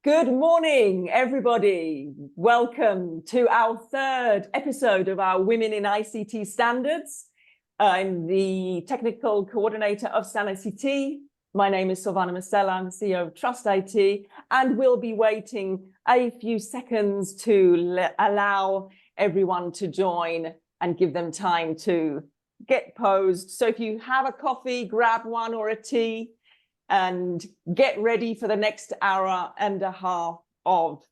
Good morning, everybody. Welcome to our third episode of our Women in ICT Standards. I'm the technical coordinator of StandICT. My name is Silvana Muscella. I'm the CEO of StandICT, and we'll be waiting a few seconds to allow everyone to join and give them time to get posed. So if you have a coffee, grab one or a tea, and get ready for the next hour and a half of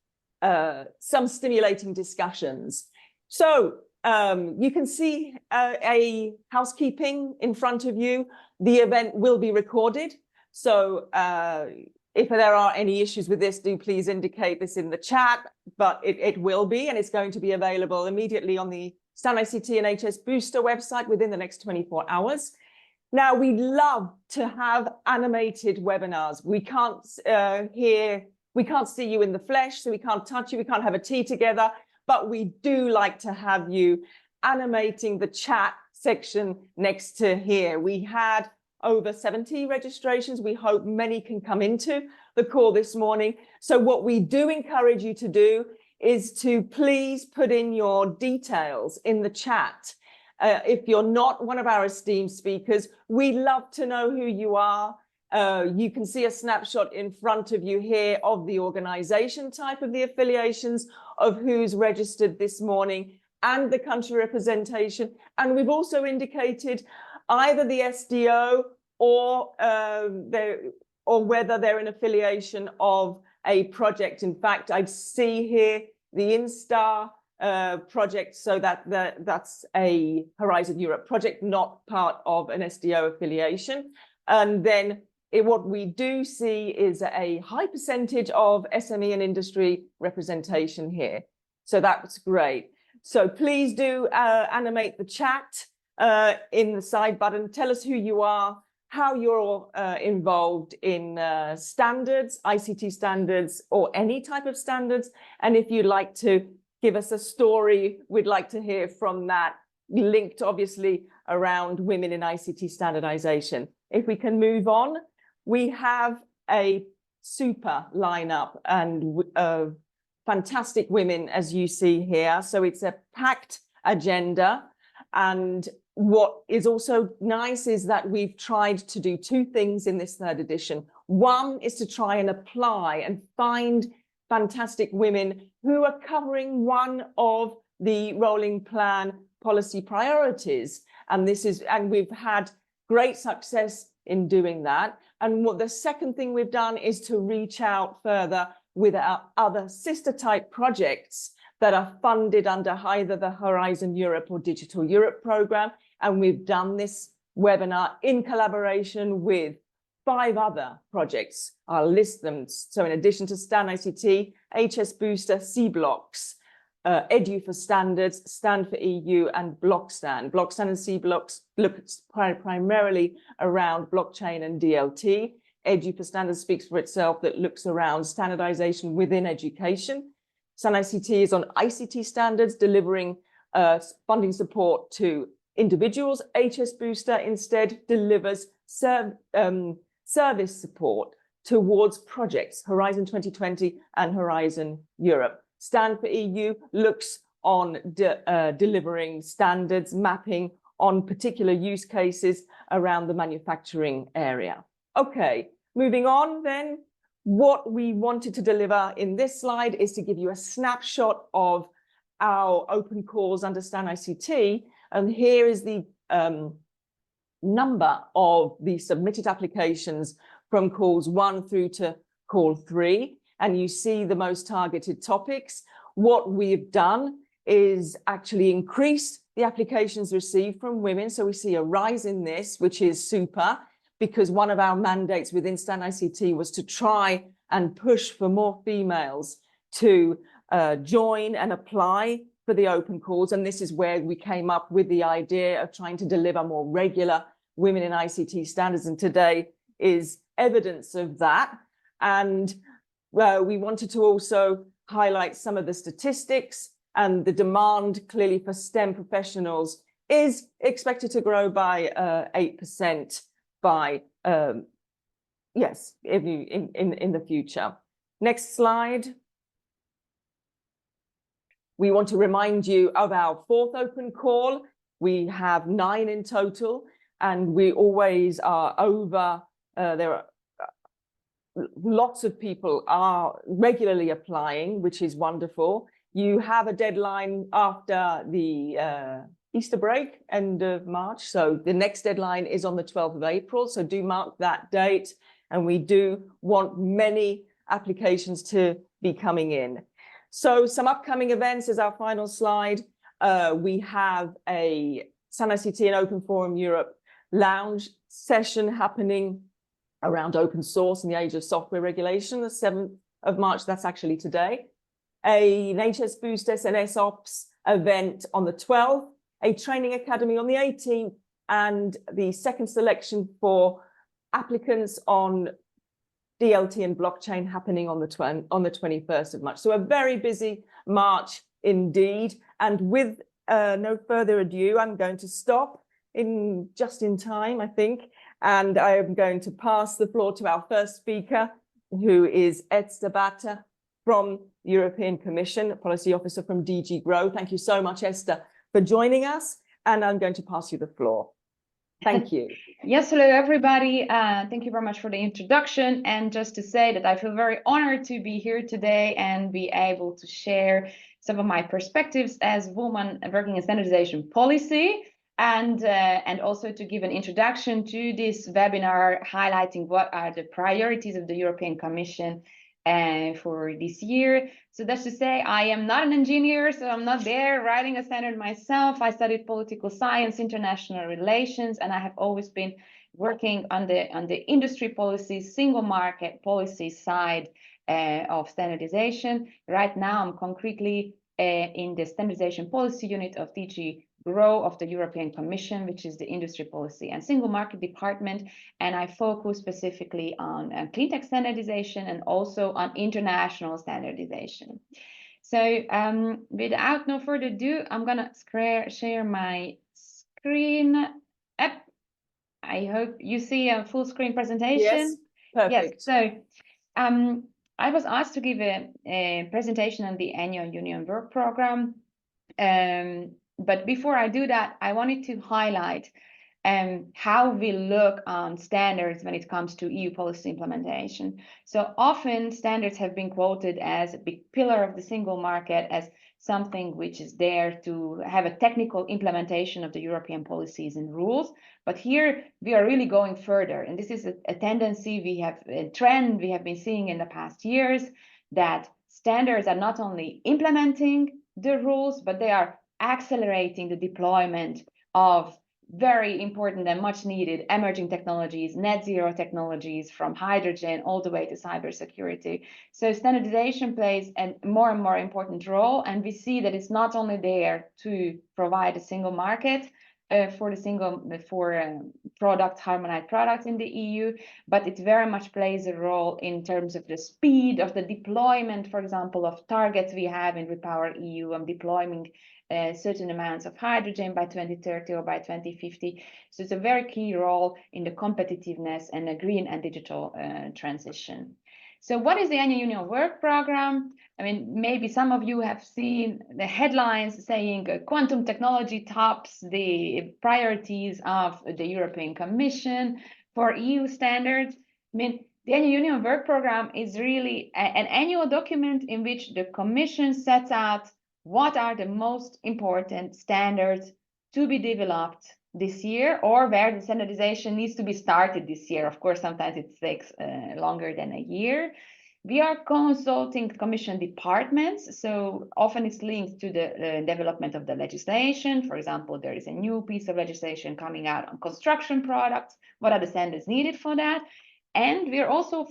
some stimulating discussions. So you can see a housekeeping in front of you. The event will be recorded. So if there are any issues with this, do please indicate this in the chat, but it will be, and it's going to be available immediately on the StandICT and HS Booster website within the next 24 hours. Now, we love to have animated webinars. We can't see you in the flesh, so we can't touch you, we can't have a tea together, but we do like to have you animating the chat section next to here. We had over 70 registrations. We hope many can come into the call this morning. So what we do encourage you to do is to please put in your details in the chat. If you're not one of our esteemed speakers, we love to know who you are. You can see a snapshot in front of you here of the organization type of the affiliations, of who's registered this morning, and the country representation. And we've also indicated either the SDO or whether they're an affiliation of a project. In fact, I see here the INSTAR project, so that's a Horizon Europe project, not part of an SDO affiliation. And then what we do see is a high percentage of SME and industry representation here. So that's great. So please do animate the chat in the side button. Tell us who you are, how you're involved in standards, ICT standards, or any type of standards. And if you'd like to give us a story, we'd like to hear from that, linked obviously around women in ICT standardization. If we can move on, we have a super lineup and fantastic women, as you see here. So it's a packed agenda. And what is also nice is that we've tried to do two things in this third edition. One is to try and apply and find fantastic women who are covering one of the rolling plan policy priorities. And we've had great success in doing that. And what the second thing we've done is to reach out further with our other sister type projects that are funded under either the Horizon Europe or Digital Europe program. And we've done this webinar in collaboration with 5 other projects. I'll list them. So in addition to StandICT, HS Booster, C-Blocks, Edu for Standards, StandICT.eu, and BlockStand. BlockStand and C-Blocks look primarily around blockchain and DLT. Edu for Standards speaks for itself, that looks around standardization within education. StandICT is on ICT standards, delivering funding support to individuals. HS Booster instead delivers service support towards projects, Horizon 2020 and Horizon Europe. StandICT.eu looks on delivering standards, mapping on particular use cases around the manufacturing area. Okay, moving on then. What we wanted to deliver in this slide is to give you a snapshot of our open calls under StandICT. And here is the number of the submitted applications from calls 1 through to call 3. And you see the most targeted topics. What we've done is actually increase the applications received from women. So we see a rise in this, which is super, because one of our mandates within StandICT was to try and push for more females to join and apply for the open calls. And this is where we came up with the idea of trying to deliver more regular women in ICT standards. And today is evidence of that. And we wanted to also highlight some of the statistics, and the demand clearly for STEM professionals is expected to grow by 8% by in the future. Next slide. We want to remind you of our 4th open call. We have 9 in total, and we always are over. There are lots of people are regularly applying, which is wonderful. You have a deadline after the Easter break, end of March. So the next deadline is on the 12th of April. So do mark that date. And we do want many applications to be coming in. So some upcoming events is our final slide. We have a StandICT and Open Forum Europe lounge session happening around open source in the age of software regulation, the 7th of March, that's actually today. An HS Boosters and SOPS event on the 12th, a training academy on the 18th, and the second selection for applicants on DLT and blockchain happening on the 21st of March. So a very busy March indeed. And with no further ado, I'm going to stop just in time, I think. And I am going to pass the floor to our first speaker, who is Eszter Batta from the European Commission, Policy Officer from DG Grow. Thank you so much, Eszter, for joining us. And I'm going to pass you the floor. Thank you. Yes, hello, everybody. Thank you very much for the introduction. And just to say that I feel very honored to be here today and be able to share some of my perspectives as woman working in standardization policy. And also to give an introduction to this webinar highlighting what are the priorities of the European Commission for this year. So that's to say, I am not an engineer, so I'm not there writing a standard myself. I studied political science, international relations, and I have always been working on the industry policy, single market policy side of standardization. Right now, I'm concretely in the standardization policy unit of DG Grow of the European Commission, which is the industry policy and single market department. And I focus specifically on cleantech standardization and also on international standardization. So without no further ado, I'm gonna share my screen. I hope you see a full screen presentation. Yes, perfect. Yes, so I was asked to give a presentation on the annual Union Work Program. But before I do that, I wanted to highlight how we look on standards when it comes to EU policy implementation. So often standards have been quoted as a big pillar of the single market, as something which is there to have a technical implementation of the European policies and rules. But here we are really going further. And this is a tendency a trend we have been seeing in the past years, that standards are not only implementing the rules, but they are accelerating the deployment of very important and much needed emerging technologies, net zero technologies, from hydrogen all the way to cybersecurity. So standardization plays a more and more important role, and we see that it's not only there to provide a single market for harmonized products in the EU, but it very much plays a role in terms of the speed of the deployment, for example, of targets we have in Repower EU and deploying certain amounts of hydrogen by 2030 or by 2050. So it's a very key role in the competitiveness and the green and digital transition. So what is the Annual Union Work Program? I mean, maybe some of you have seen the headlines saying quantum technology tops the priorities of the European Commission for EU standards. I mean, the Annual Union Work Program is really an annual document in which the Commission sets out what are the most important standards to be developed this year, or where the standardization needs to be started this year. Of course, sometimes it takes longer than a year. We are consulting Commission departments, so often it's linked to the development of the legislation. For example, there is a new piece of legislation coming out on construction products. What are the standards needed for that? And we are also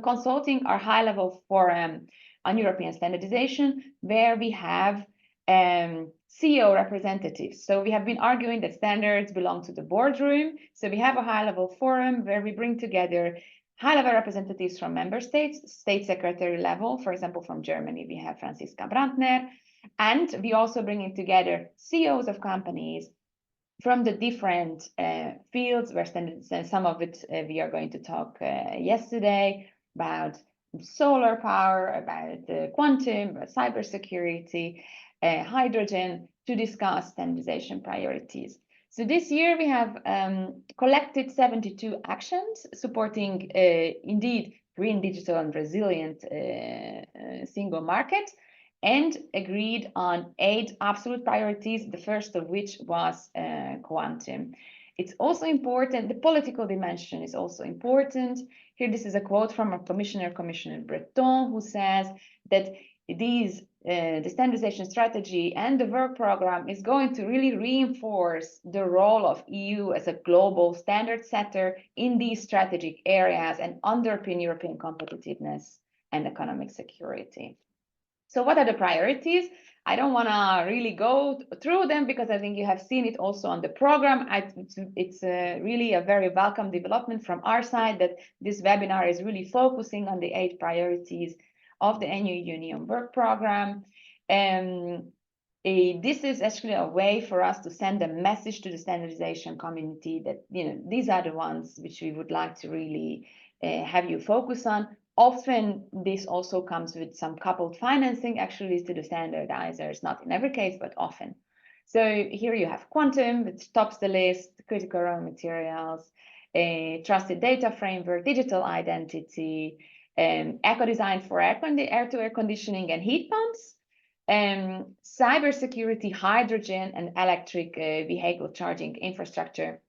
consulting our high-level forum on European standardization, where we have CEO representatives. So we have been arguing that standards belong to the boardroom. So we have a high-level forum where we bring together high-level representatives from member states, state secretary level. For example, from Germany, we have Franziska Brandner. And we also bring in together CEOs of companies from the different fields where standards, some of it we are going to talk yesterday about solar power, about quantum, cybersecurity, hydrogen, to discuss standardization priorities. So this year we have collected 72 actions supporting indeed green, digital and resilient single market, and agreed on 8 absolute priorities, the first of which was quantum. It's also important, the political dimension is also important. Here, this is a quote from a Commissioner Breton, who says that the standardization strategy and the work program is going to really reinforce the role of EU as a global standard setter in these strategic areas and underpin European competitiveness and economic security. So what are the priorities? I don't want to really go through them because I think you have seen it also on the program. It's really a very welcome development from our side that this webinar is really focusing on the 8 priorities of the annual Union work program. This is actually a way for us to send a message to the standardization community that, you know, these are the ones which we would like to really have you focus on. Often this also comes with some coupled financing actually to the standardizers, not in every case, but often. So here you have quantum, which tops the list, critical raw materials, a trusted data framework, digital identity, eco-design for air-to-air conditioning and heat pumps, cybersecurity, hydrogen and electric vehicle charging infrastructure.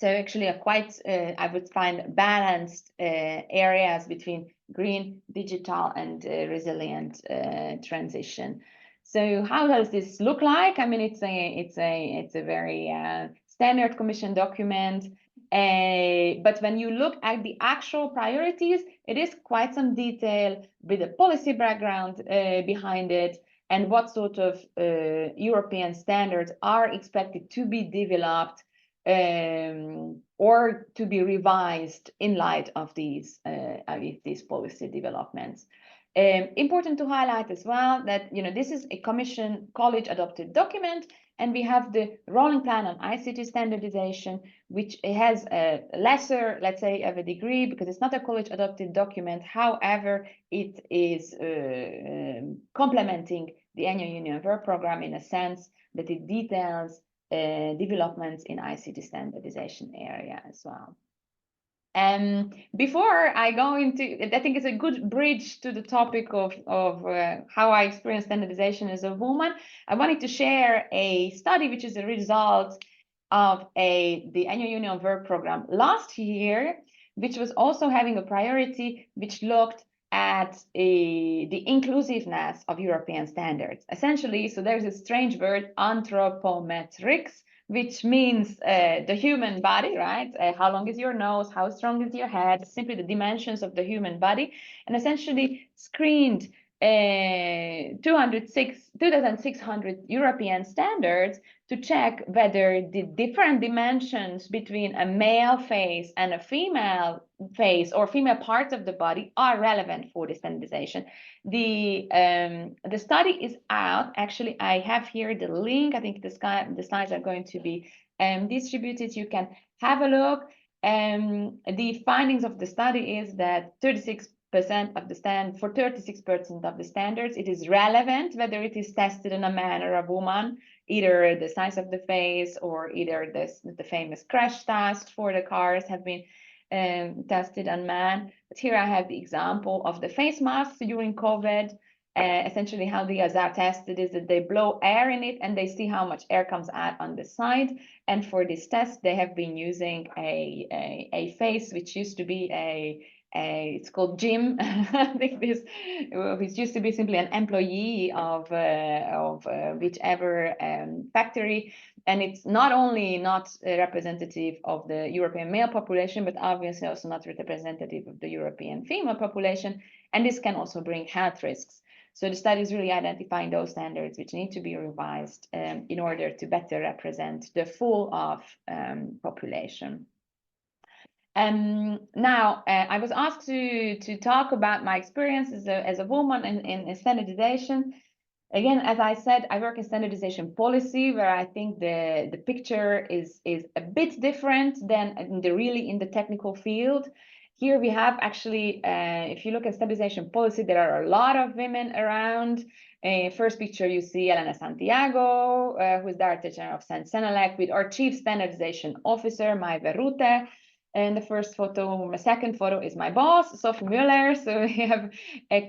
So actually a quite, I would find, balanced areas between green, digital and resilient transition. So how does this look like? I mean, it's a very standard Commission document. But when you look at the actual priorities, it is quite some detail with a policy background behind it, and what sort of European standards are expected to be developed or to be revised in light of these policy developments. Important to highlight as well that, you know, this is a Commission college adopted document, and we have the rolling plan on ICT standardization, which has a lesser, let's say, of a degree because it's not a college adopted document. However, it is complementing the annual Union work program in a sense that it details developments in ICT standardization area as well. Before I go into, I think it's a good bridge to the topic of how I experience standardization as a woman. I wanted to share a study which is a result of the annual Union work program last year, which was also having a priority which looked at the inclusiveness of European standards. Essentially, so there's a strange word, anthropometrics, which means the human body, right? How long is your nose? How strong is your head? Simply the dimensions of the human body, and essentially screened 2,600 European standards to check whether the different dimensions between a male face and a female face or female parts of the body are relevant for the standardization. The study is out. Actually, I have here the link. I think the slides are going to be distributed. You can have a look. The findings of the study is that 36% of the 36% of the standards, it is relevant whether it is tested on a man or a woman, either the size of the face or either the famous crash test for the cars have been tested on man. But here I have the example of the face masks during COVID. Essentially how these are tested is that they blow air in it and they see how much air comes out on the side. And for this test, they have been using a face which used to be it's called Jim. I think this used to be simply an employee of whichever factory, and it's not only not representative of the European male population, but obviously also not representative of the European female population, and this can also bring health risks. So the study is really identifying those standards which need to be revised in order to better represent the full of population. Now, I was asked to talk about my experience as a woman in standardization. Again, as I said, I work in standardization policy, where I think the picture is a bit different than in the technical field. here we have actually, if you look at standardization policy, there are a lot of women around. First picture, you see Elena Santiago, who is Director General of StandICT, with our Chief Standardization Officer, Mai Verrute. And the first photo, my second photo is my boss, Sophie Müller. So we have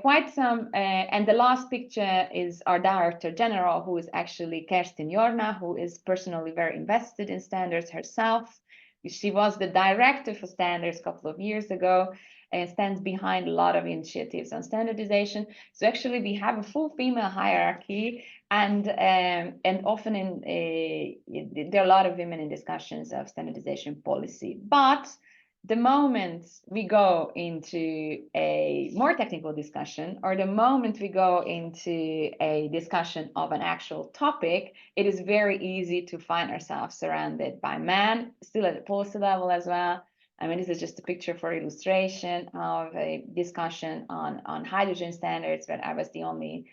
quite some, and the last picture is our Director General, who is actually Kerstin Jorna, who is personally very invested in standards herself. She was the director for standards a couple of years ago and stands behind a lot of initiatives on standardization. So actually we have a full female hierarchy, and often there are a lot of women in discussions of standardization policy. But the moment we go into a more technical discussion, or the moment we go into a discussion of an actual topic, it is very easy to find ourselves surrounded by men, still at the policy level as well. I mean, this is just a picture for illustration of a discussion on hydrogen standards, where I was the only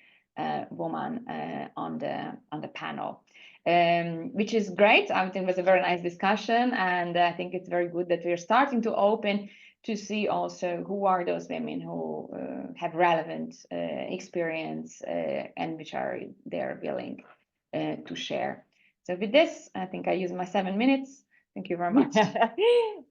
woman on the panel, which is great. I think it was a very nice discussion, and I think it's very good that we're starting to open to see also who are those women who have relevant experience and which are they're willing to share. So with this, I think I used my 7 minutes. Thank you very much.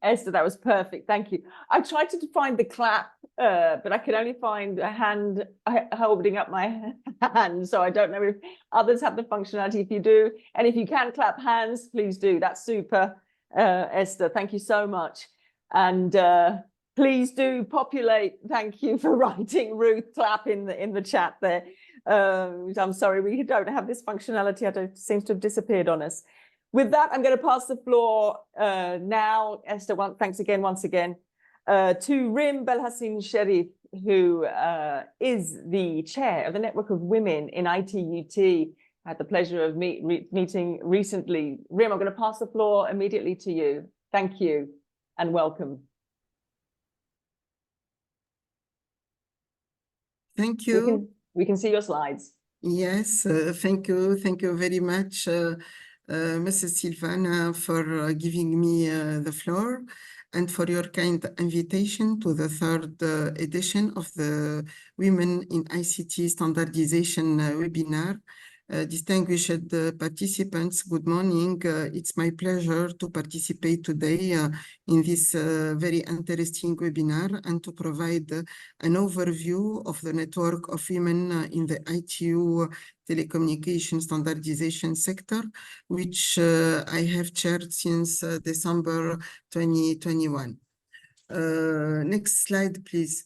Eszter, that was perfect. Thank you. I tried to find the clap, but I could only find a hand holding up my hand. So I don't know if others have the functionality. If you do, and if you can clap hands, please do. That's super, Eszter. Thank you so much. And please do populate. Thank you for writing Ruth clap in the chat there. I'm sorry, we don't have this functionality. It seems to have disappeared on us. With that, I'm going to pass the floor now, Eszter, thanks again, once again, to Rim Belhassine-Cherif, who is the chair of the Network of Women in ITUT. I had the pleasure of meeting recently. Rim, I'm going to pass the floor immediately to you. Thank you and welcome. Thank you. We can see your slides. Yes, thank you. Thank you very much, Mrs. Silvana, for giving me the floor and for your kind invitation to the third edition of the Women in ICT Standardization webinar. Distinguished participants, good morning. It's my pleasure to participate today in this very interesting webinar and to provide an overview of the network of women in the ITU telecommunication standardization sector, which I have chaired since December 2021. Next slide, please.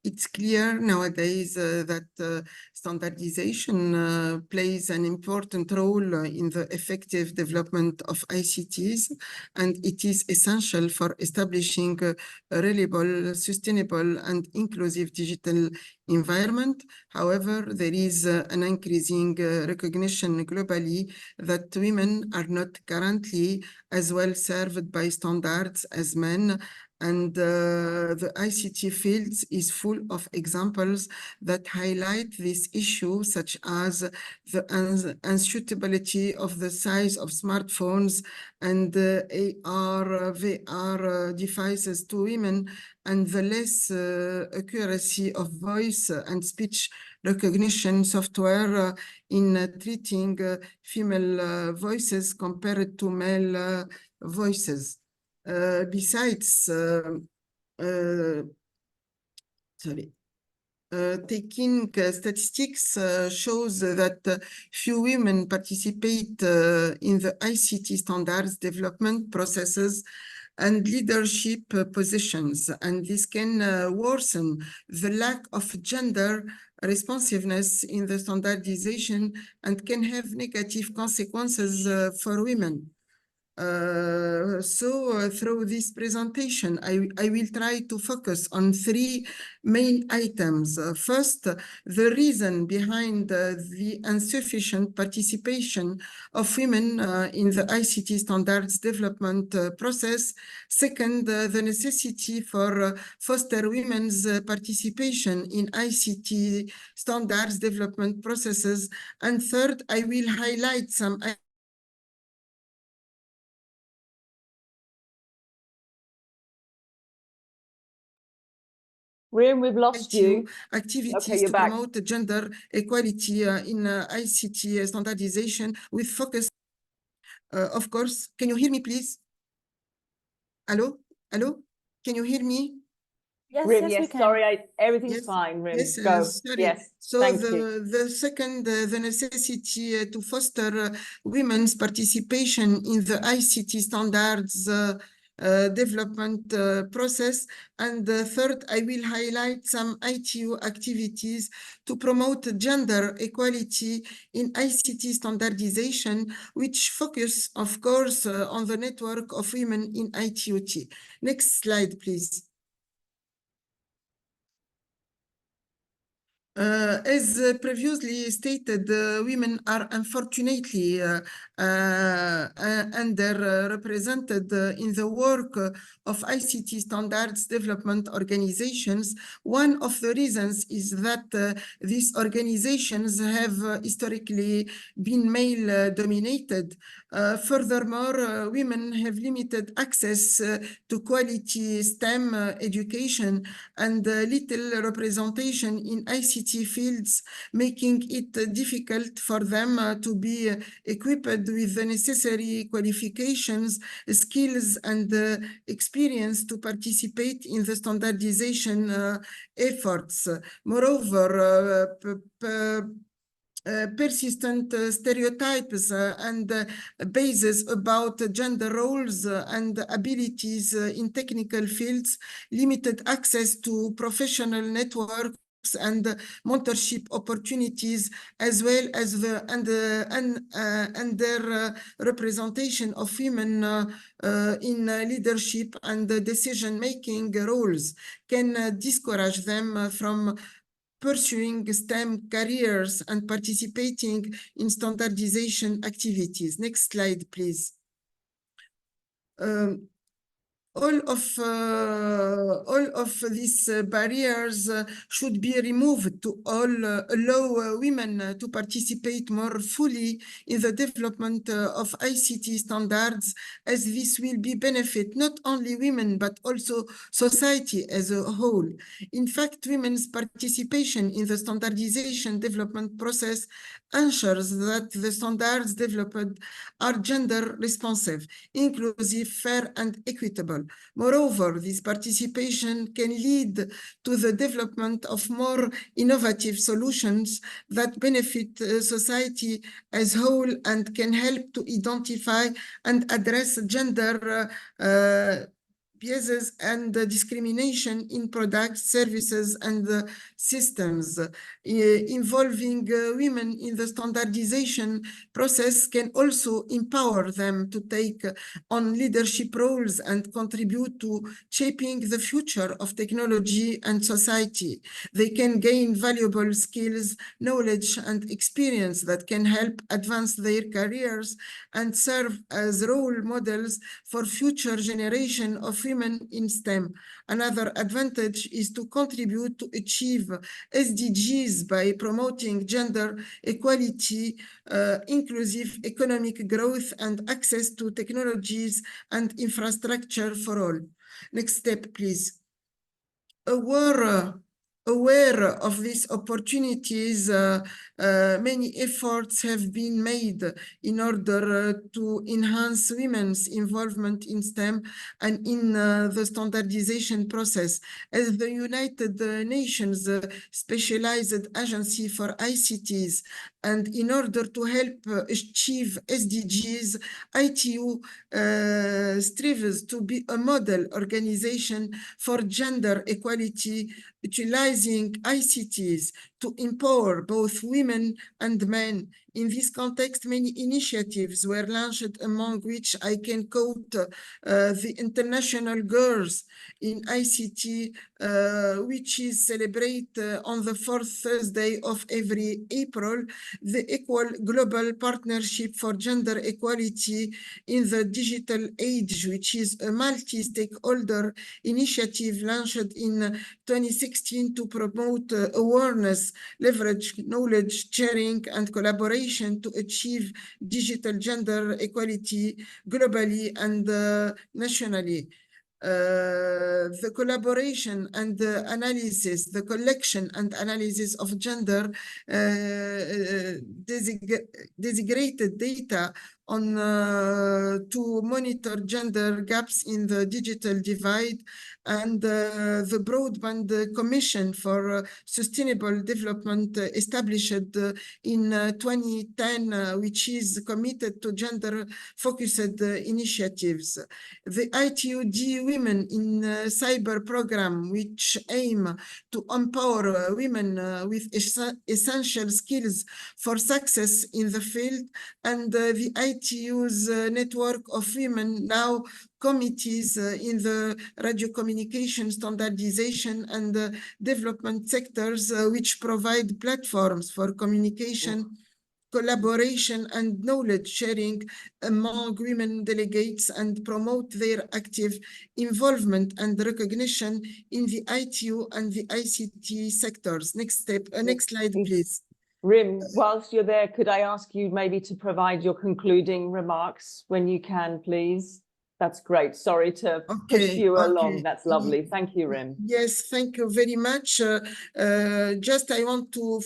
It's clear nowadays that standardization plays an important role in the effective development of ICTs, and it is essential for establishing a reliable, sustainable, and inclusive digital environment. However, there is an increasing recognition globally that women are not currently as well served by standards as men, and the ICT field is full of examples that highlight this issue, such as the unsuitability of the size of smartphones and AR, VR devices to women, and the less accuracy of voice and speech recognition software in treating female voices compared to male voices. Besides, taking statistics shows that few women participate in the ICT standards development processes and leadership positions, and this can worsen the lack of gender responsiveness in the standardization and can have negative consequences for women. Through this presentation, I will try to focus on 3 main items. First, the reason behind the insufficient participation of women in the ICT standards development process. Second, the necessity for foster women's participation in ICT standards development processes. And third, I will highlight some Rim, we've lost you. Activities you're to back. promote gender equality in ICT standardization with focus. Of course, can you hear me, please? Hello? Hello? Can you hear me? Yes, Rim, yes, we yes, can. sorry, everything's Yes, fine, Rim. yes, Go. sorry. Yes, So thank you. the second, the necessity to foster women's participation in the ICT standards development process. And the third, I will highlight some ITU activities to promote gender equality in ICT standardization, which focus, of course, on the network of women in ITUT. Next slide, please. As previously stated, women are unfortunately underrepresented in the work of ICT standards development organizations. One of the reasons is that these organizations have historically been male dominated. Furthermore, women have limited access to quality STEM education and little representation in ICT fields, making it difficult for them to be equipped with the necessary qualifications, skills, and experience to participate in the standardization efforts. Moreover, persistent stereotypes and bases about gender roles and abilities in technical fields, limited access to professional networks and mentorship opportunities, as well as the underrepresentation of women in leadership and decision-making roles, can discourage them from pursuing STEM careers and participating in standardization activities. Next slide, please. All of these barriers should be removed to allow women to participate more fully in the development of ICT standards, as this will be benefit not only women but also society as a whole. In fact, women's participation in the standardization development process ensures that the standards developed are gender responsive, inclusive, fair, and equitable. Moreover, this participation can lead to the development of more innovative solutions that benefit society as whole and can help to identify and address gender biases and discrimination in products, services, and systems. Involving women in the standardization process can also empower them to take on leadership roles and contribute to shaping the future of technology and society. They can gain valuable skills, knowledge, and experience that can help advance their careers and serve as role models for future generation of women in STEM. Another advantage is to contribute to achieve SDGs by promoting gender equality, inclusive economic growth, and access to technologies and infrastructure for all. Next step, please. Aware of these opportunities, many efforts have been made in order to enhance women's involvement in STEM and in the standardization process. As the United Nations Specialized Agency for ICTs, and in order to help achieve SDGs, ITU strives to be a model organization for gender equality, utilizing ICTs to empower both women and men. In this context, many initiatives were launched, among which I can quote the International Girls in ICT, which is celebrated on the fourth Thursday of every April, the Equal Global Partnership for Gender Equality in the Digital Age, which is a multi-stakeholder initiative launched in 2016 to promote awareness, leverage knowledge sharing, and collaboration to achieve digital gender equality globally and nationally. the collaboration and the analysis, the collection and analysis of gender designated data on to monitor gender gaps in the digital divide, and the Broadband Commission for Sustainable Development established in 2010, which is committed to gender-focused initiatives. The ITU Women in Cyber program, which aim to empower women with essential skills for success in the field, and the ITU's network of women now committees in the radio communication standardization and development sectors, which provide platforms for communication, collaboration and knowledge sharing among women delegates and promote their active involvement and recognition in the ITU and the ICT sectors. Next slide, please. Rim, whilst you're there, could I ask you maybe to provide your concluding remarks when you can, please? That's great. Sorry to push you along. That's lovely. Thank you, Rim. Yes, thank you very much. Just I want to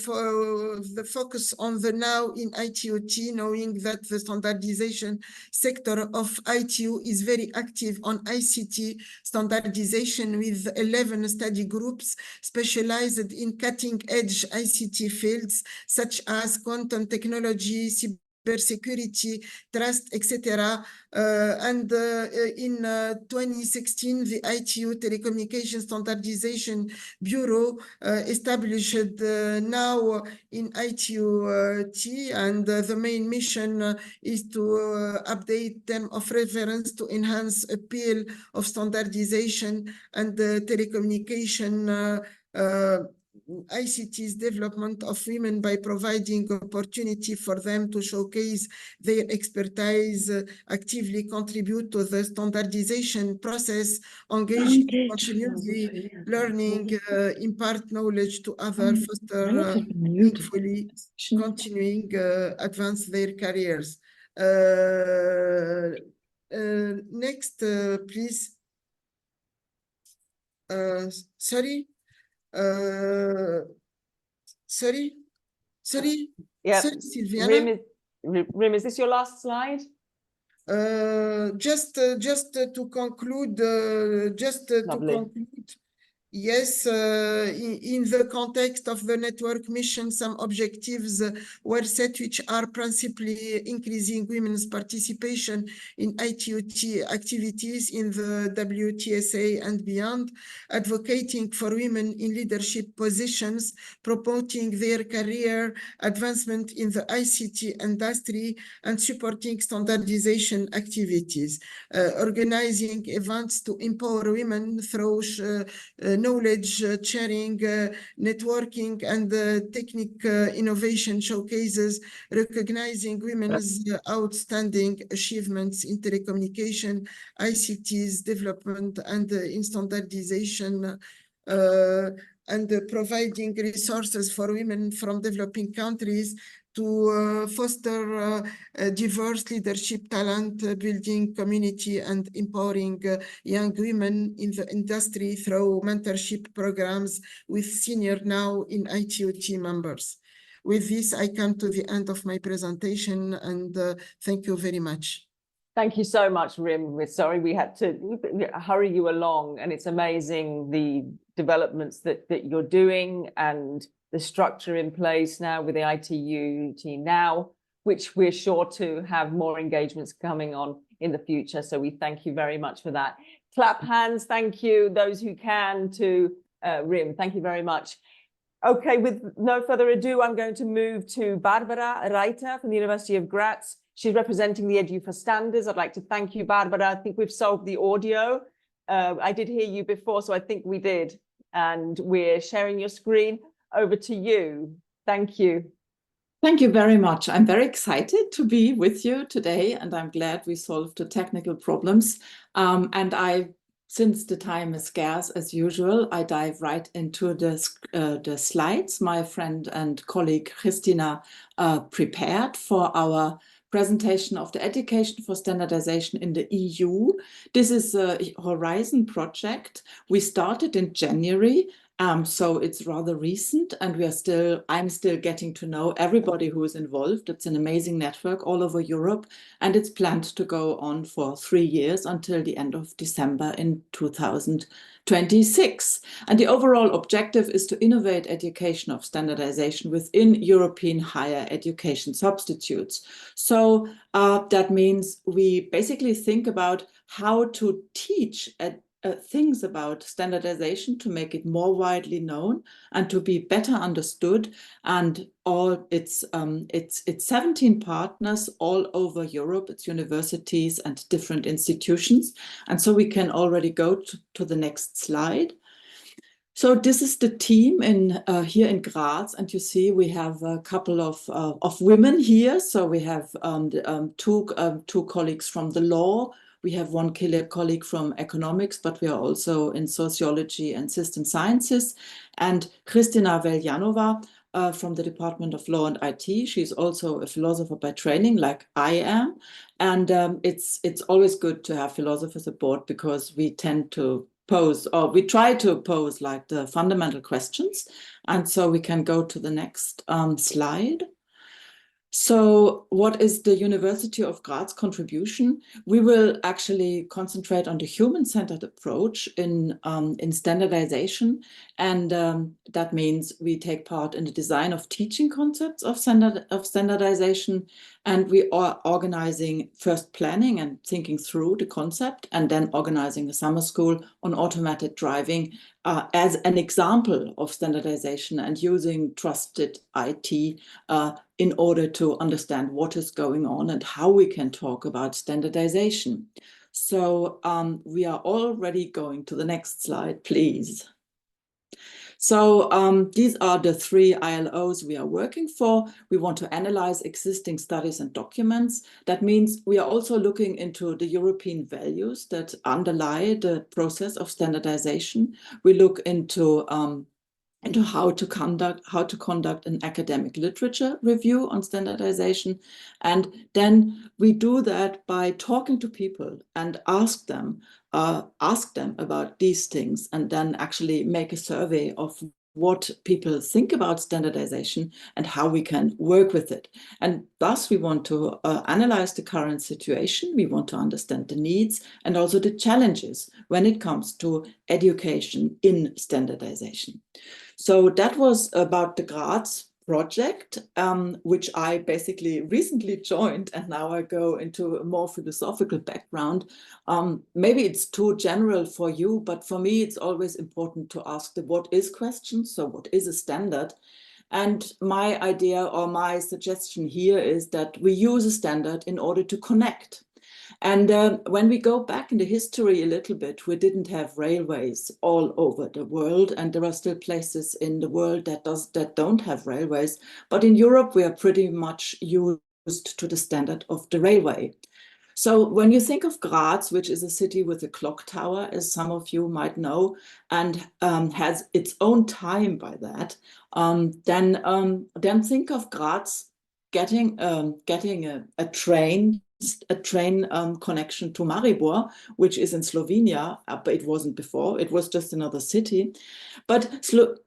focus on the now in ITOT, knowing that the standardization sector of ITU is very active on ICT standardization with 11 study groups specialized in cutting-edge ICT fields such as quantum technology, cybersecurity, trust, etc. And in 2016, the ITU Telecommunication Standardization Bureau established now in ITU-T, and the main mission is to update term of reference to enhance appeal of standardization and telecommunication ICT's development of women by providing opportunity for them to showcase their expertise, actively contribute to the standardization process, engage continuously learning, impart knowledge to others, foster meaningfully continuing advance their careers. Next, please. Sorry. Sorry, yeah. Silvana. Rim, is this your last slide? Just to conclude, yes, in the context of the network mission, some objectives were set, which are principally increasing women's participation in ITOT activities in the WTSA and beyond, advocating for women in leadership positions, promoting their career advancement in the ICT industry, and supporting standardization activities, organizing events to empower women through knowledge sharing, networking, and technique innovation showcases, recognizing women's outstanding achievements in telecommunication, ICT's development, and in standardization, and providing resources for women from developing countries to foster diverse leadership talent, building community, and empowering young women in the industry through mentorship programs with senior now in ITOT members. With this, I come to the end of my presentation, and thank you very much. Thank you so much, Rim. We're sorry we had to hurry you along, and it's amazing the developments that you're doing and the structure in place now with the ITU team now, which we're sure to have more engagements coming on in the future. So we thank you very much for that. Clap hands, thank you, those who can, to Rim. Thank you very much. Okay, with no further ado, I'm going to move to Barbara Reiter from the University of Graz. She's representing the Edu for Standards. I'd like to thank you, Barbara. I think we've solved the audio. I did hear you before, so I think we did. And we're sharing your screen. Over to you. Thank you. Thank you very much. I'm very excited to be with you today, and I'm glad we solved the technical problems. Since the time is scarce, as usual, I dive right into the slides my friend and colleague Christina prepared for our presentation of the Education for Standardization in the EU. This is a Horizon project. We started in January, so it's rather recent, and I'm still getting to know everybody who is involved. It's an amazing network all over Europe, and it's planned to go on for 3 years until the end of December in 2026. And the overall objective is to innovate education of standardization within European higher education substitutes. So that means we basically think about how to teach things about standardization to make it more widely known and to be better understood. And it's 17 partners all over Europe. It's universities and different institutions. And so we can already go to the next slide. So this is the team here in Graz, and you see we have a couple of women here. So we have two colleagues from the law. We have one colleague from economics, but we are also in sociology and system sciences. And Kristina Veljanova from the Department of Law and IT. She's also a philosopher by training, like I am. And it's always good to have philosophers aboard because we tend to pose, or we try to pose, like the fundamental questions. And so we can go to the next slide. So what is the University of Graz contribution? We will actually concentrate on the human-centered approach in standardization. And that means we take part in the design of teaching concepts of standardization. And we are organizing first planning and thinking through the concept, and then organizing a summer school on automated driving as an example of standardization, and using trusted IT in order to understand what is going on and how we can talk about standardization. So we are already going to the next slide, please. So these are the 3 ILOs we are working for. We want to analyze existing studies and documents. That means we are also looking into the European values that underlie the process of standardization. We look into how to conduct an academic literature review on standardization. And then we do that by talking to people and ask them about these things, and then actually make a survey of what people think about standardization and how we can work with it. And thus we want to analyze the current situation. We want to understand the needs and also the challenges when it comes to education in standardization. So that was about the Graz project, which I basically recently joined, and now I go into a more philosophical background. Maybe it's too general for you, but for me it's always important to ask the what is question. So what is a standard? And my idea or my suggestion here is that we use a standard in order to connect. And when we go back in the history a little bit, we didn't have railways all over the world, and there are still places in the world that don't have railways. But in Europe, we are pretty much used to the standard of the railway. So when you think of Graz, which is a city with a clock tower, as some of you might know, and has its own time by that, then think of Graz getting a train connection to Maribor, which is in Slovenia, but it wasn't before. It was just another city. But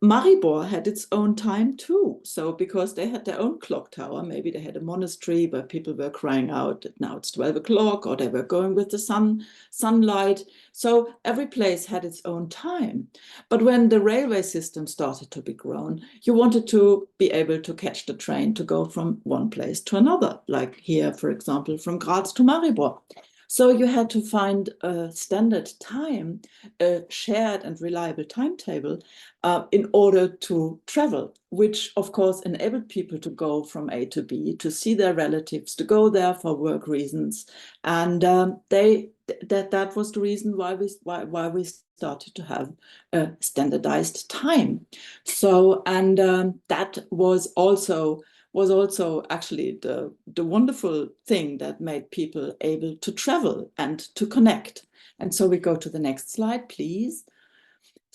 Maribor had its own time too. So because they had their own clock tower, maybe they had a monastery where people were crying out that now it's 12 o'clock, or they were going with the sunlight. So every place had its own time. But when the railway system started to be grown, you wanted to be able to catch the train to go from one place to another, like here, for example, from Graz to Maribor. So you had to find a standard time, a shared and reliable timetable in order to travel, which of course enabled people to go from A to B, to see their relatives, to go there for work reasons. And that was the reason why we started to have a standardized time. So, and that was also actually the wonderful thing that made people able to travel and to connect. And so we go to the next slide, please.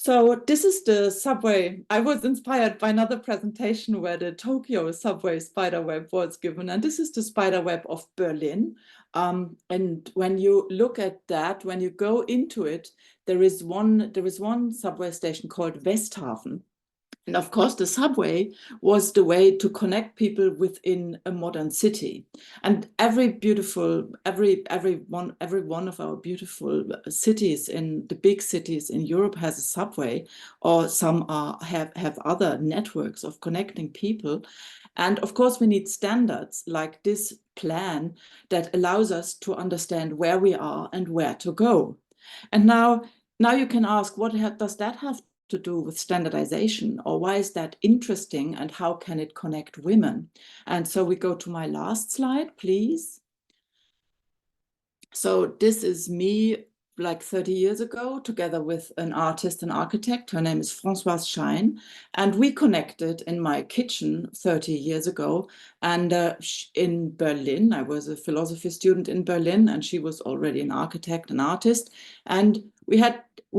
So this is the subway. I was inspired by another presentation where the Tokyo subway spiderweb was given, and this is the spiderweb of Berlin. And when you look at that, when you go into it, there is one subway station called Westhafen. And of course, the subway was the way to connect people within a modern city. And every one of our beautiful cities, in the big cities in Europe, has a subway, or some have other networks of connecting people. And of course, we need standards like this plan that allows us to understand where we are and where to go. And now you can ask, what does that have to do with standardization, or why is that interesting, and how can it connect women? And so we go to my last slide, please. So this is me like 30 years ago, together with an artist and architect. Her name is Françoise Schein, and we connected in my kitchen 30 years ago. And in Berlin, I was a philosophy student in Berlin, and she was already an architect and artist. And we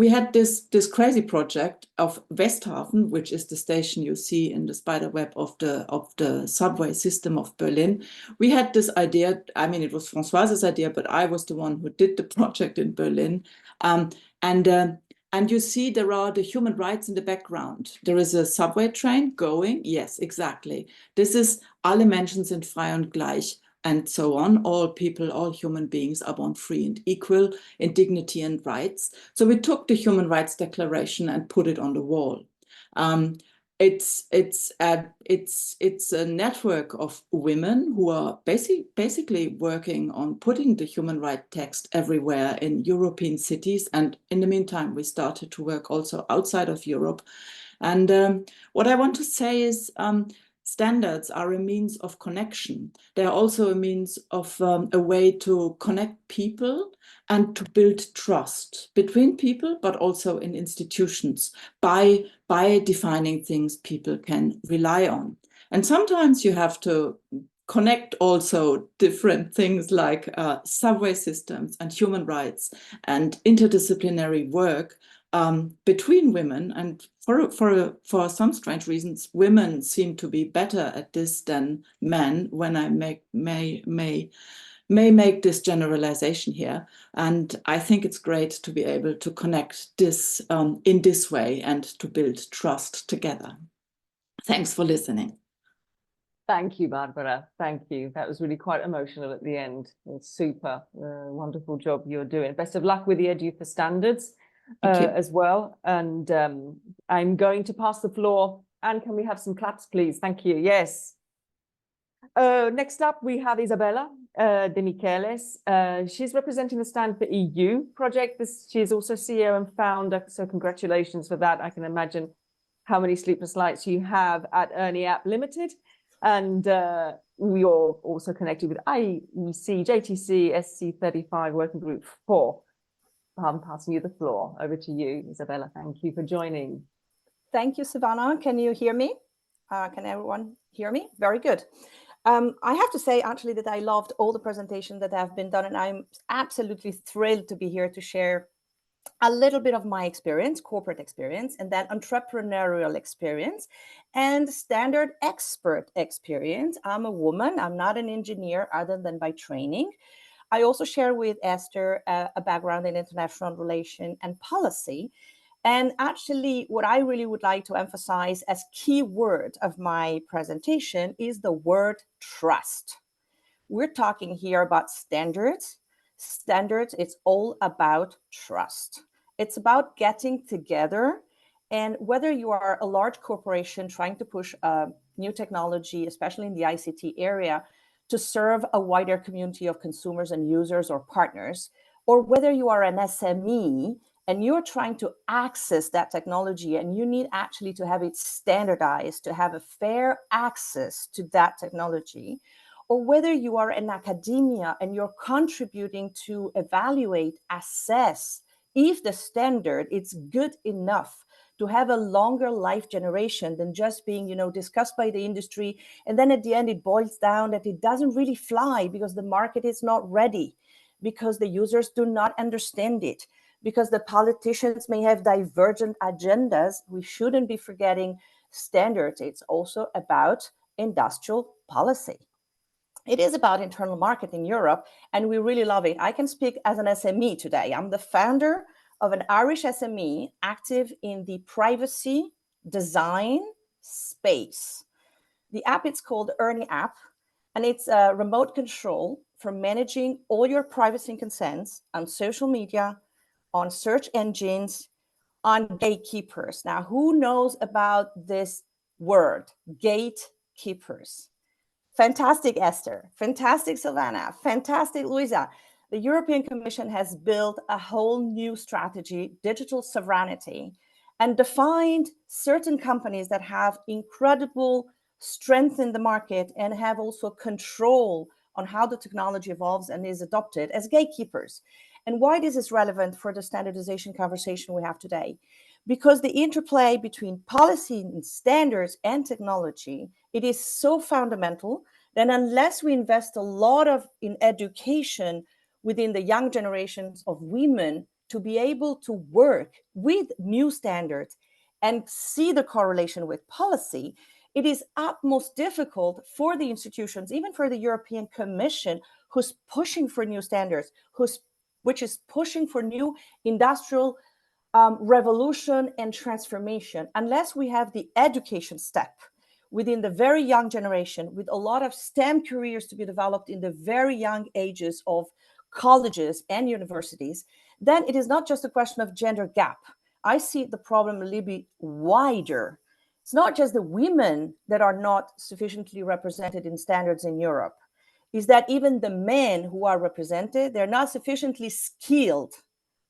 had this crazy project of Westhafen, which is the station you see in the spiderweb of the subway system of Berlin. We had this idea. I mean, it was Françoise's idea, but I was the one who did the project in Berlin. And you see there are the human rights in the background. There is a subway train going. Yes, exactly. This is alle Menschen sind frei und gleich, and so on. All people, all human beings are born free and equal in dignity and rights. So we took the Human Rights Declaration and put it on the wall. It's a network of women who are basically working on putting the human rights text everywhere in European cities. And in the meantime, we started to work also outside of Europe. And what I want to say is, standards are a means of connection. They are also a means of a way to connect people and to build trust between people, but also in institutions by defining things people can rely on. And sometimes you have to connect also different things like subway systems and human rights and interdisciplinary work between women. And for some strange reasons, women seem to be better at this than men, when I may make this generalization here. And I think it's great to be able to connect this in this way and to build trust together. Thanks for listening. Thank you, Barbara. Thank you. That was really quite emotional at the end. It's super. Wonderful job you're doing. Best of luck with the Edu for Standards as well. And I'm going to pass the floor. And can we have some claps, please? Thank you. Yes. Next up, we have Isabella De Michelis. She's representing the StandICT.eu project. She is also CEO and founder, so congratulations for that. I can imagine how many sleepless nights you have at Ernie App Limited. And we are also connected with IEC, JTC, SC35 Working Group 4. I'm passing you the floor. Over to you, Isabella. Thank you for joining. Thank you, Silvana. Can you hear me? Can everyone hear me? Very good. I have to say, actually, that I loved all the presentations that have been done, and I'm absolutely thrilled to be here to share a little bit of my experience, corporate experience, and then entrepreneurial experience and standard expert experience. I'm a woman. I'm not an engineer other than by training. I also share with Eszter a background in international relations and policy. And actually, what I really would like to emphasize as key word of my presentation is the word trust. We're talking here about standards. Standards, it's all about trust. It's about getting together. And whether you are a large corporation trying to push new technology, especially in the ICT area, to serve a wider community of consumers and users or partners, or whether you are an SME and you're trying to access that technology and you need actually to have it standardized, to have a fair access to that technology, or whether you are in academia and you're contributing to evaluate, assess if the standard is good enough to have a longer life generation than just being, discussed by the industry. And then at the end, it boils down that it doesn't really fly because the market is not ready, because the users do not understand it, because the politicians may have divergent agendas. We shouldn't be forgetting standards. It's also about industrial policy. It is about internal market in Europe, and we really love it. I can speak as an SME today. I'm the founder of an Irish SME active in the privacy design space. The app is called Ernie app, and it's a remote control for managing all your privacy and consents on social media, on search engines, on gatekeepers. Now, who knows about this word, gatekeepers? Fantastic, Eszter. Fantastic, Silvana. Fantastic, Luisa. The European Commission has built a whole new strategy, digital sovereignty, and defined certain companies that have incredible strength in the market and have also control on how the technology evolves and is adopted as gatekeepers. And why this is relevant for the standardization conversation we have today? Because the interplay between policy and standards and technology, it is so fundamental that unless we invest a lot in education within the young generations of women to be able to work with new standards and see the correlation with policy, it is utmost difficult for the institutions, even for the European Commission, who's pushing for new standards, which is pushing for new industrial revolution and transformation. Unless we have the education step within the very young generation, with a lot of STEM careers to be developed in the very young ages of colleges and universities, then it is not just a question of gender gap. I see the problem a little bit wider. It's not just the women that are not sufficiently represented in standards in Europe. Is that even the men who are represented, they're not sufficiently skilled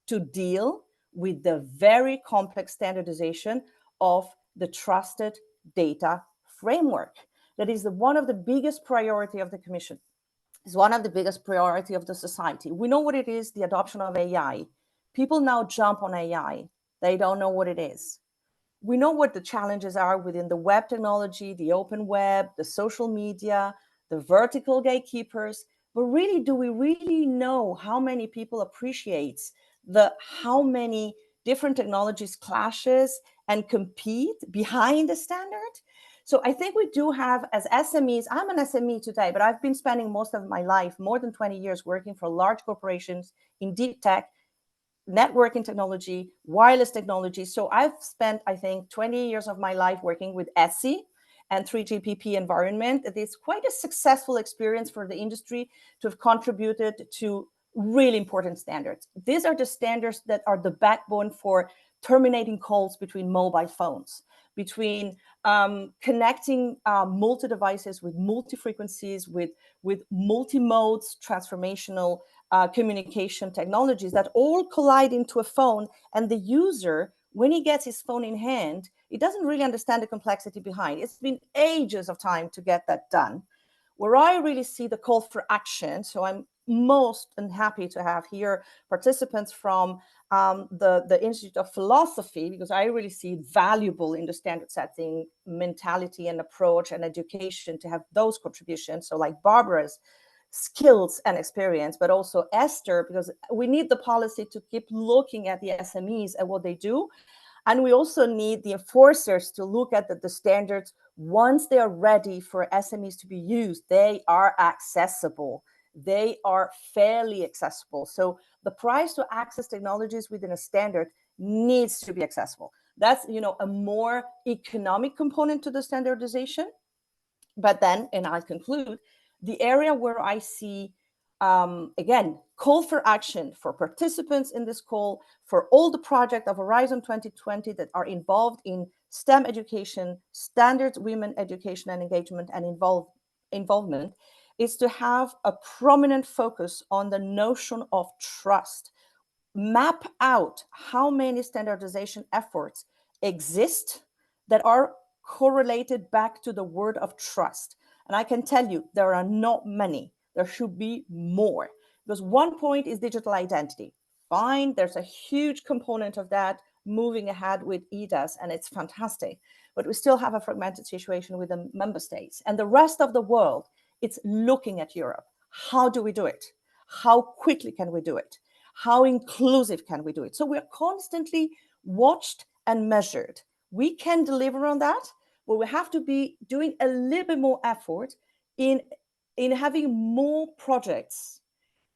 to deal with the very complex standardization of the trusted data framework. That is one of the biggest priority of the Commission. It's one of the biggest priority of the society. We know what it is, the adoption of AI. People now jump on AI. They don't know what it is. We know what the challenges are within the web technology, the open web, the social media, the vertical gatekeepers. But really, do we really know how many people appreciate how many different technologies clashes and compete behind the standard? So I think we do have, as SMEs, I'm an SME today, but I've been spending most of my life, more than 20 years, working for large corporations in deep tech, networking technology, wireless technology. So I've spent, I think, 20 years of my life working with ESSI and 3GPP environment. It's quite a successful experience for the industry to have contributed to really important standards. These are the standards that are the backbone for terminating calls between mobile phones, between connecting multi-devices with multi-frequencies, with multi-modes, transformational communication technologies that all collide into a phone. And the user, when he gets his phone in hand, he doesn't really understand the complexity behind. It's been ages of time to get that done. Where I really see the call for action, so I'm most happy to have here participants from the Institute of Philosophy, because I really see it valuable in the standard setting mentality and approach and education to have those contributions. So like Barbara's skills and experience, but also Eszter, because we need the policy to keep looking at the SMEs and what they do. And we also need the enforcers to look at the standards. Once they are ready for SMEs to be used, they are accessible. They are fairly accessible. So the price to access technologies within a standard needs to be accessible. That's, a more economic component to the standardization. But then, and I'll conclude, the area where I see, again, call for action for participants in this call, for all the projects of Horizon 2020 that are involved in STEM education, standards, women education and engagement and involvement, is to have a prominent focus on the notion of trust. Map out how many standardization efforts exist that are correlated back to the word of trust. And I can tell you, there are not many. There should be more. Because one point is digital identity. Fine, there's a huge component of that moving ahead with EIDAS, and it's fantastic. But we still have a fragmented situation with the member states. And the rest of the world, it's looking at Europe. How do we do it? How quickly can we do it? How inclusive can we do it? So we're constantly watched and measured. We can deliver on that, but we have to be doing a little bit more effort in having more projects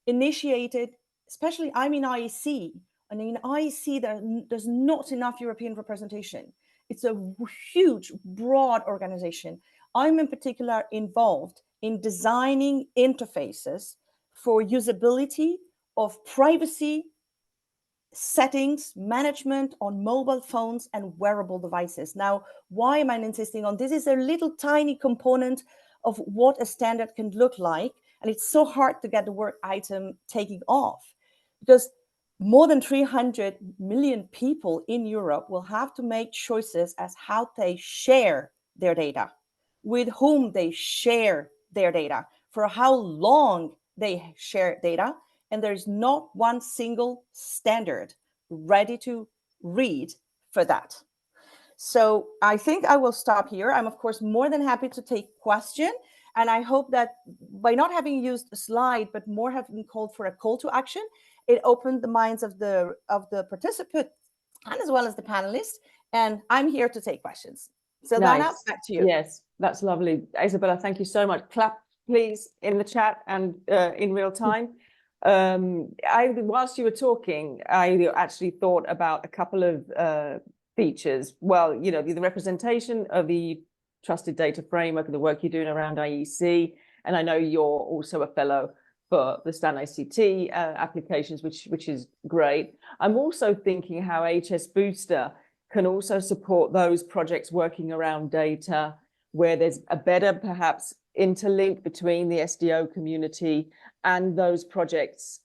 initiated, especially I'm in IEC, and in IEC there's not enough European representation. It's a huge, broad organization. I'm in particular involved in designing interfaces for usability of privacy settings management on mobile phones and wearable devices. Now, why am I insisting on this? Is a little tiny component of what a standard can look like. And it's so hard to get the word item taking off, because more than 300 million people in Europe will have to make choices as how they share their data, with whom they share their data, for how long they share data. And there's not one single standard ready to read for that. So I think I will stop here. I'm, of course, more than happy to take questions. And I hope that by not having used a slide, but more having called for a call to action, it opened the minds of the participant and as well as the panelists. And I'm here to take questions. Silvana, Nice. back to you. Yes, that's lovely. Isabella, thank you so much. Clap, please, in the chat and in real time. Whilst you were talking, I actually thought about a couple of features. Well, you know, the representation of the trusted data framework and the work you're doing around IEC. And I know you're also a fellow for the StandICT applications, which is great. I'm also thinking how HS Booster can also support those projects working around data, where there's a better, perhaps, interlink between the SDO community and those projects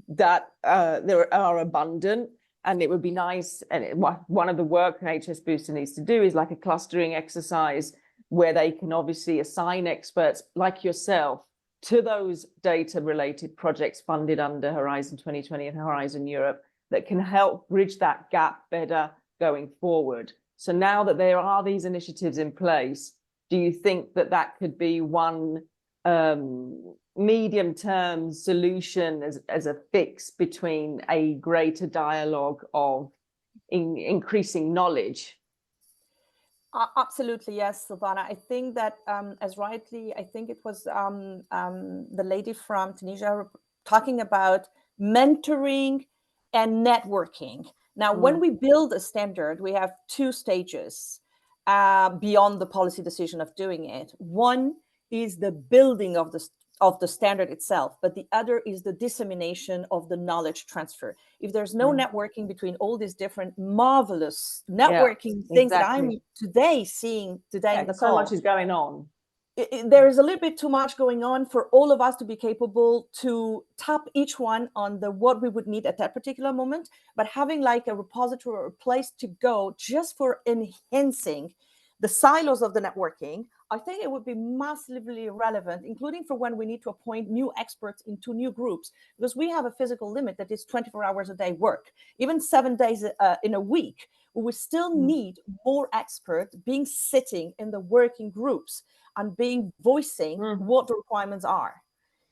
that there are abundant. And it would be nice, and one of the work HS Booster needs to do is like a clustering exercise where they can obviously assign experts like yourself to those data-related projects funded under Horizon 2020 and Horizon Europe that can help bridge that gap better going forward. So now that there are these initiatives in place, do you think that that could be one medium-term solution as a fix between a greater dialogue of increasing knowledge? Absolutely, yes, Silvana. I think that as rightly, I think it was the lady from Tunisia talking about mentoring and networking. Now, when we build a standard, we have two stages beyond the policy decision of doing it. One is the building of the standard itself, but the other is the dissemination of the knowledge transfer. If there's no networking between all these different marvelous networking things that I'm seeing today in the call, so much is going on. There is a little bit too much going on for all of us to be capable to tap each one on what we would need at that particular moment, but having like a repository or a place to go just for enhancing the silos of the networking, I think it would be massively relevant, including for when we need to appoint new experts into new groups, because we have a physical limit that is 24 hours a day work, even 7 days in a week. We still need more experts sitting in the working groups and voicing what the requirements are.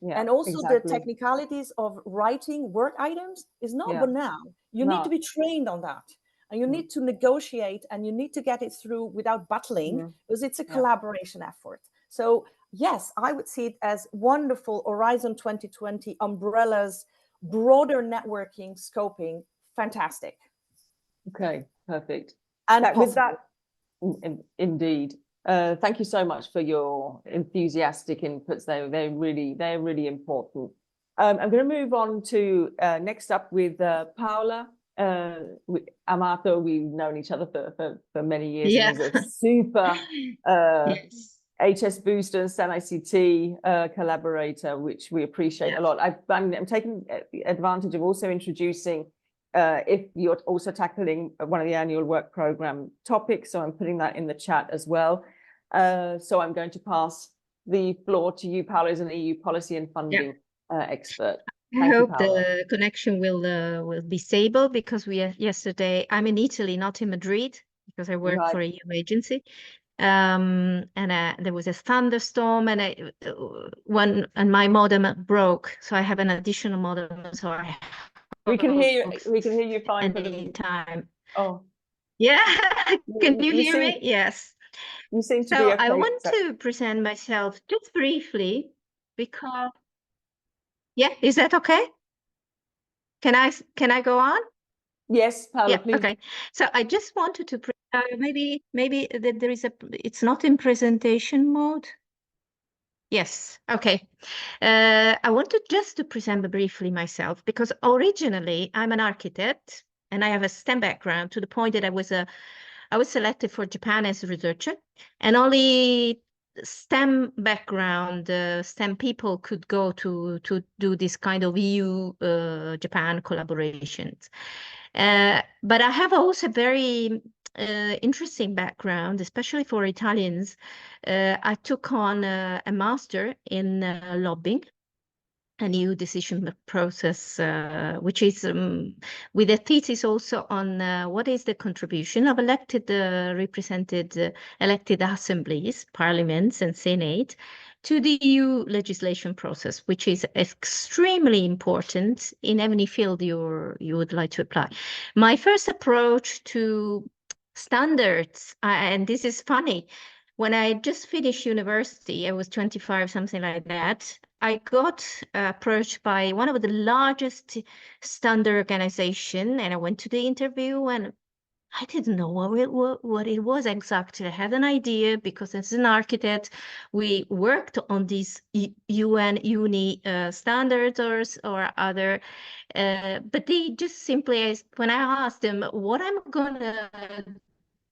Yeah, and also the technicalities of writing work items is not banal. You need to be trained on that. And you need to negotiate and you need to get it through without battling, because it's a collaboration effort. So yes, I would see it as wonderful Horizon 2020 umbrellas, broader networking, scoping, fantastic. Okay, perfect. And with that, indeed. Thank you so much for your enthusiastic inputs. They're really important. I'm going to move on to next up with Paola Amato. We've known each other for many years. Yeah. And he's a super HS Booster and StandICT collaborator, which we appreciate a lot. I'm taking advantage of also introducing if you're also tackling one of the annual work program topics, so I'm putting that in the chat as well. So I'm going to pass the floor to you, Paola, as an EU policy and funding expert. I hope the connection will be stable, because yesterday I'm in Italy, not in Madrid, because I work for a EU agency. And there was a thunderstorm, and my modem broke, so I have an additional modem, so I We can hear you fine. Anytime. Oh. Yeah. Can you hear me? Yes. You seem to so be okay. I want to present myself just briefly because, yeah, is that okay? Can I go on? Yes, Paola, yeah, please. Okay. So I just wanted to maybe that there is it's not in presentation mode. Yes. Okay. I wanted just to present briefly myself because originally I'm an architect and I have a STEM background to the point that I was selected for Japan as a researcher, and only STEM background, STEM people could go to do this kind of EU Japan collaborations. But I have also very interesting background, especially for Italians. I took on a master in lobbying, a new decision process, which is with a thesis also on what is the contribution of elected assemblies, parliaments and senate to the EU legislation process, which is extremely important in any field you would like to apply. My first approach to standards, and this is funny, when I just finished university, I was 25, something like that. I got approached by one of the largest standard organization, and I went to the interview, and I didn't know what it was exactly. I had an idea because as an architect, we worked on these UN uni standards or other, but they just simply, when I asked them what I'm gonna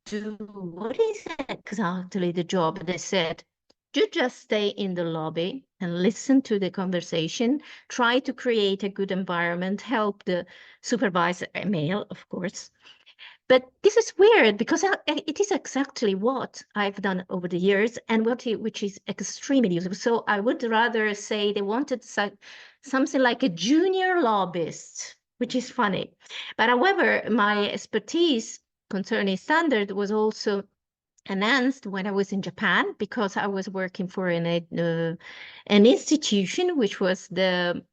do, what is exactly the job, they said, you just stay in the lobby and listen to the conversation, try to create a good environment, help the supervisor, male, of course. But this is weird because it is exactly what I've done over the years and which is extremely useful. So I would rather say they wanted something like a junior lobbyist, which is funny. But however, my expertise concerning standard was also enhanced when I was in Japan because I was working for an institution which was the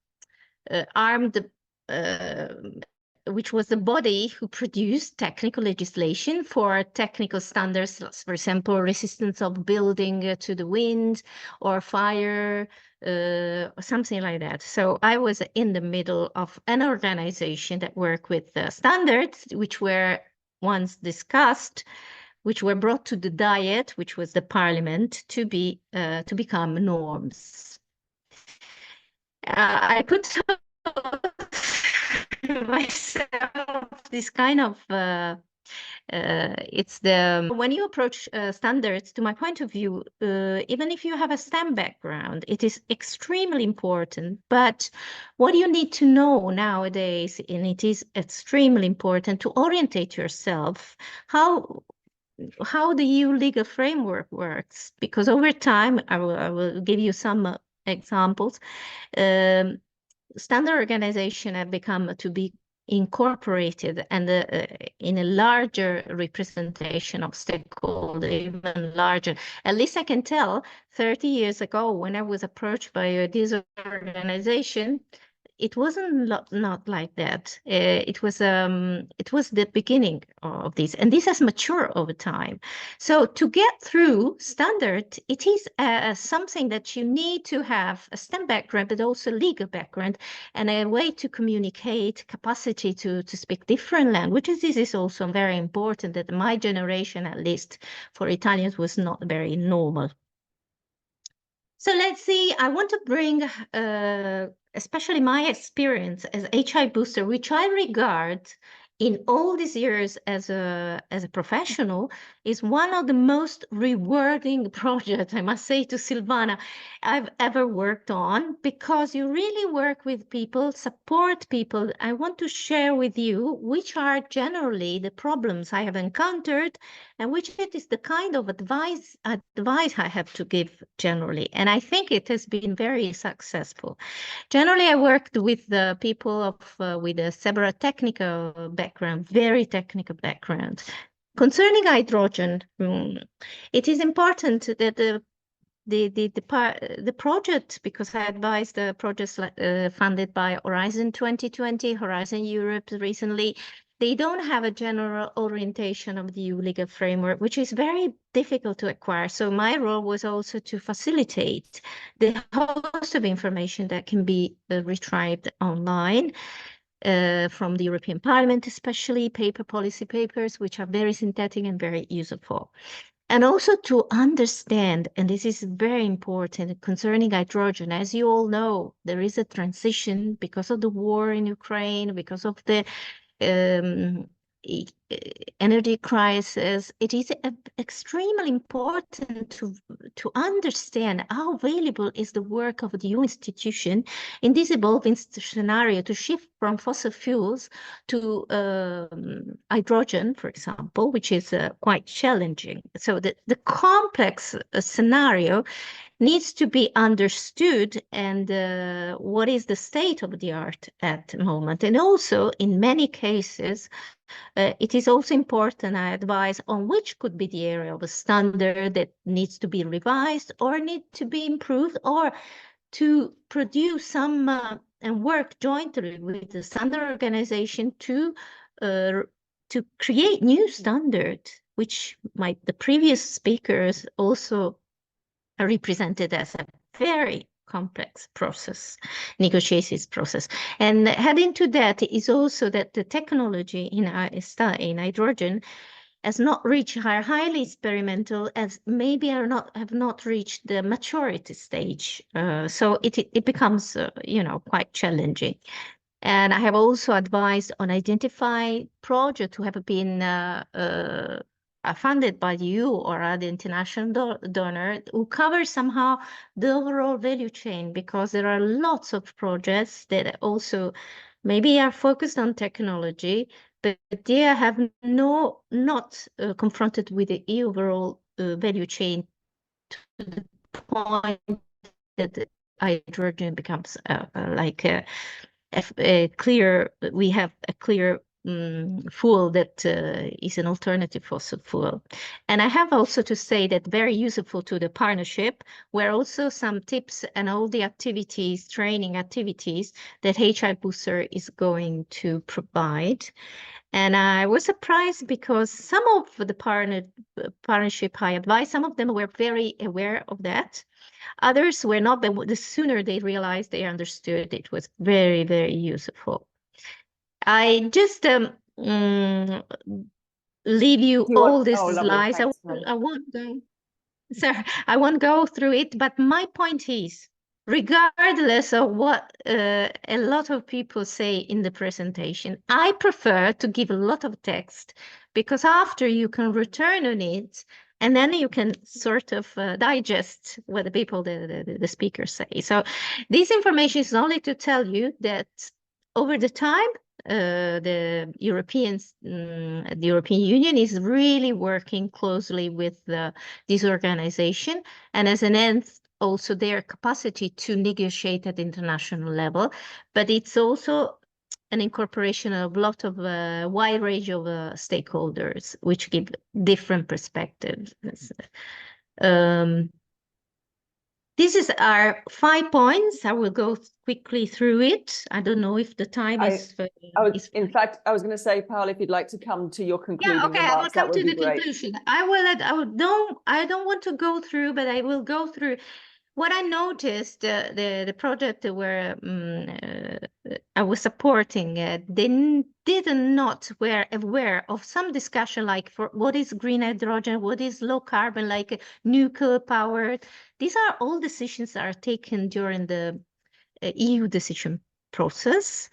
which was the body who produced technical legislation for technical standards, for example, resistance of building to the wind or fire, or something like that. So I was in the middle of an organization that worked with standards, which were once discussed, which were brought to the Diet, which was the parliament, to become norms. I put myself this kind of it's the when you approach standards, to my point of view, even if you have a STEM background, it is extremely important. But what you need to know nowadays, and it is extremely important to orientate yourself how the EU legal framework works, because over time, I will give you some examples. Standard organization have become to be incorporated and in a larger representation of stakeholders, even larger. At least I can tell 30 years ago when I was approached by this organization, it wasn't not like that. It was the beginning of this, and this has matured over time. So to get through standard, it is something that you need to have a STEM background, but also legal background, and a way to communicate, capacity to speak different languages. This is also very important. That my generation, at least for Italians, was not very normal. So let's see. I want to bring especially my experience as HI booster, which I regard in all these years as a professional, is one of the most rewarding projects, I must say to Silvana, I've ever worked on, because you really work with people, support people. I want to share with you which are generally the problems I have encountered and which it is the kind of advice I have to give generally. And I think it has been very successful. Generally, I worked with the people with a several technical background, very technical background. Concerning hydrogen, it is important that the project, because I advised the projects funded by Horizon 2020, Horizon Europe recently, they don't have a general orientation of the EU legal framework, which is very difficult to acquire. So my role was also to facilitate the host of information that can be retrieved online from the European Parliament, especially policy papers, which are very synthetic and very useful. And also to understand, and this is very important concerning hydrogen, as you all know, there is a transition because of the war in Ukraine, because of the energy crisis. It is extremely important to understand how valuable is the work of the EU institution in this evolving scenario to shift from fossil fuels to hydrogen, for example, which is quite challenging. So the complex scenario needs to be understood, and what is the state of the art at the moment. And also, in many cases, it is also important, I advise, on which could be the area of a standard that needs to be revised or need to be improved, or to produce some and work jointly with the standard organization to create new standards, which the previous speakers also represented as a very complex process, negotiations process. And adding to that is also that the technology in hydrogen has not reached highly experimental, as maybe have not reached the maturity stage. So it becomes, quite challenging. And I have also advised on identify projects who have been funded by the EU or other international donor who cover somehow the overall value chain, because there are lots of projects that also maybe are focused on technology, but they have not confronted with the EU overall value chain to the point that the hydrogen becomes we have a clear fuel that is an alternative fossil fuel. And I have also to say that very useful to the partnership were also some tips and all the activities, training activities that HR Booster is going to provide. And I was surprised because some of the partnership I advised, some of them were very aware of that. Others were not, but the sooner they realized, they understood, it was very, very useful. I just leave you all these slides. I won't go through it, but my point is, regardless of what a lot of people say in the presentation, I prefer to give a lot of text, because after you can return on it, and then you can sort of digest what the people, the speakers say. So this information is only to tell you that over the time, the European Union is really working closely with this organization, and as an end, also their capacity to negotiate at international level. But it's also an incorporation of a lot of wide range of stakeholders, which give different perspectives. This is our 5 points. I will go quickly through it. I don't know if the time is. In fact, I was going to say, Paul, if you'd like to come to your concluding remarks, I will come to the great. conclusion. I don't want to go through, but I will go through. What I noticed, the project where I was supporting, they were aware of some discussion, like for what is green hydrogen, what is low carbon, like nuclear power. These are all decisions that are taken during the EU decision process.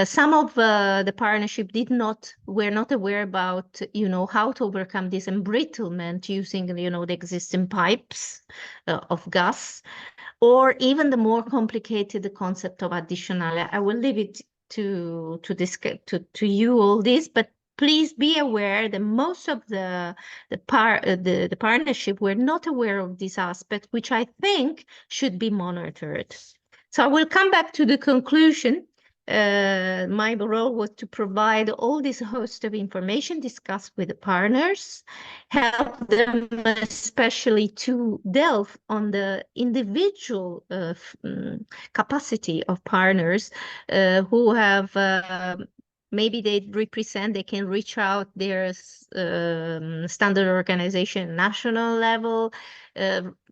Some of the partnership were not aware about, how to overcome this embrittlement using, the existing pipes of gas, or even the more complicated concept of additional. I will leave it to you all this, but please be aware that most of the partnership were not aware of this aspect, which I think should be monitored. So I will come back to the conclusion, my role was to provide all this host of information, discuss with the partners, help them especially to delve on the individual capacity of partners who have maybe they can reach out their standard organization national level.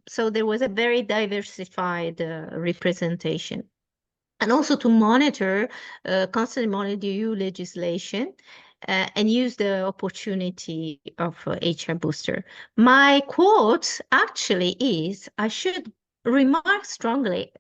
So there was a very diversified representation. And also to monitor, constantly monitor EU legislation and use the opportunity of HR Booster. My quote actually is, I should remark strongly,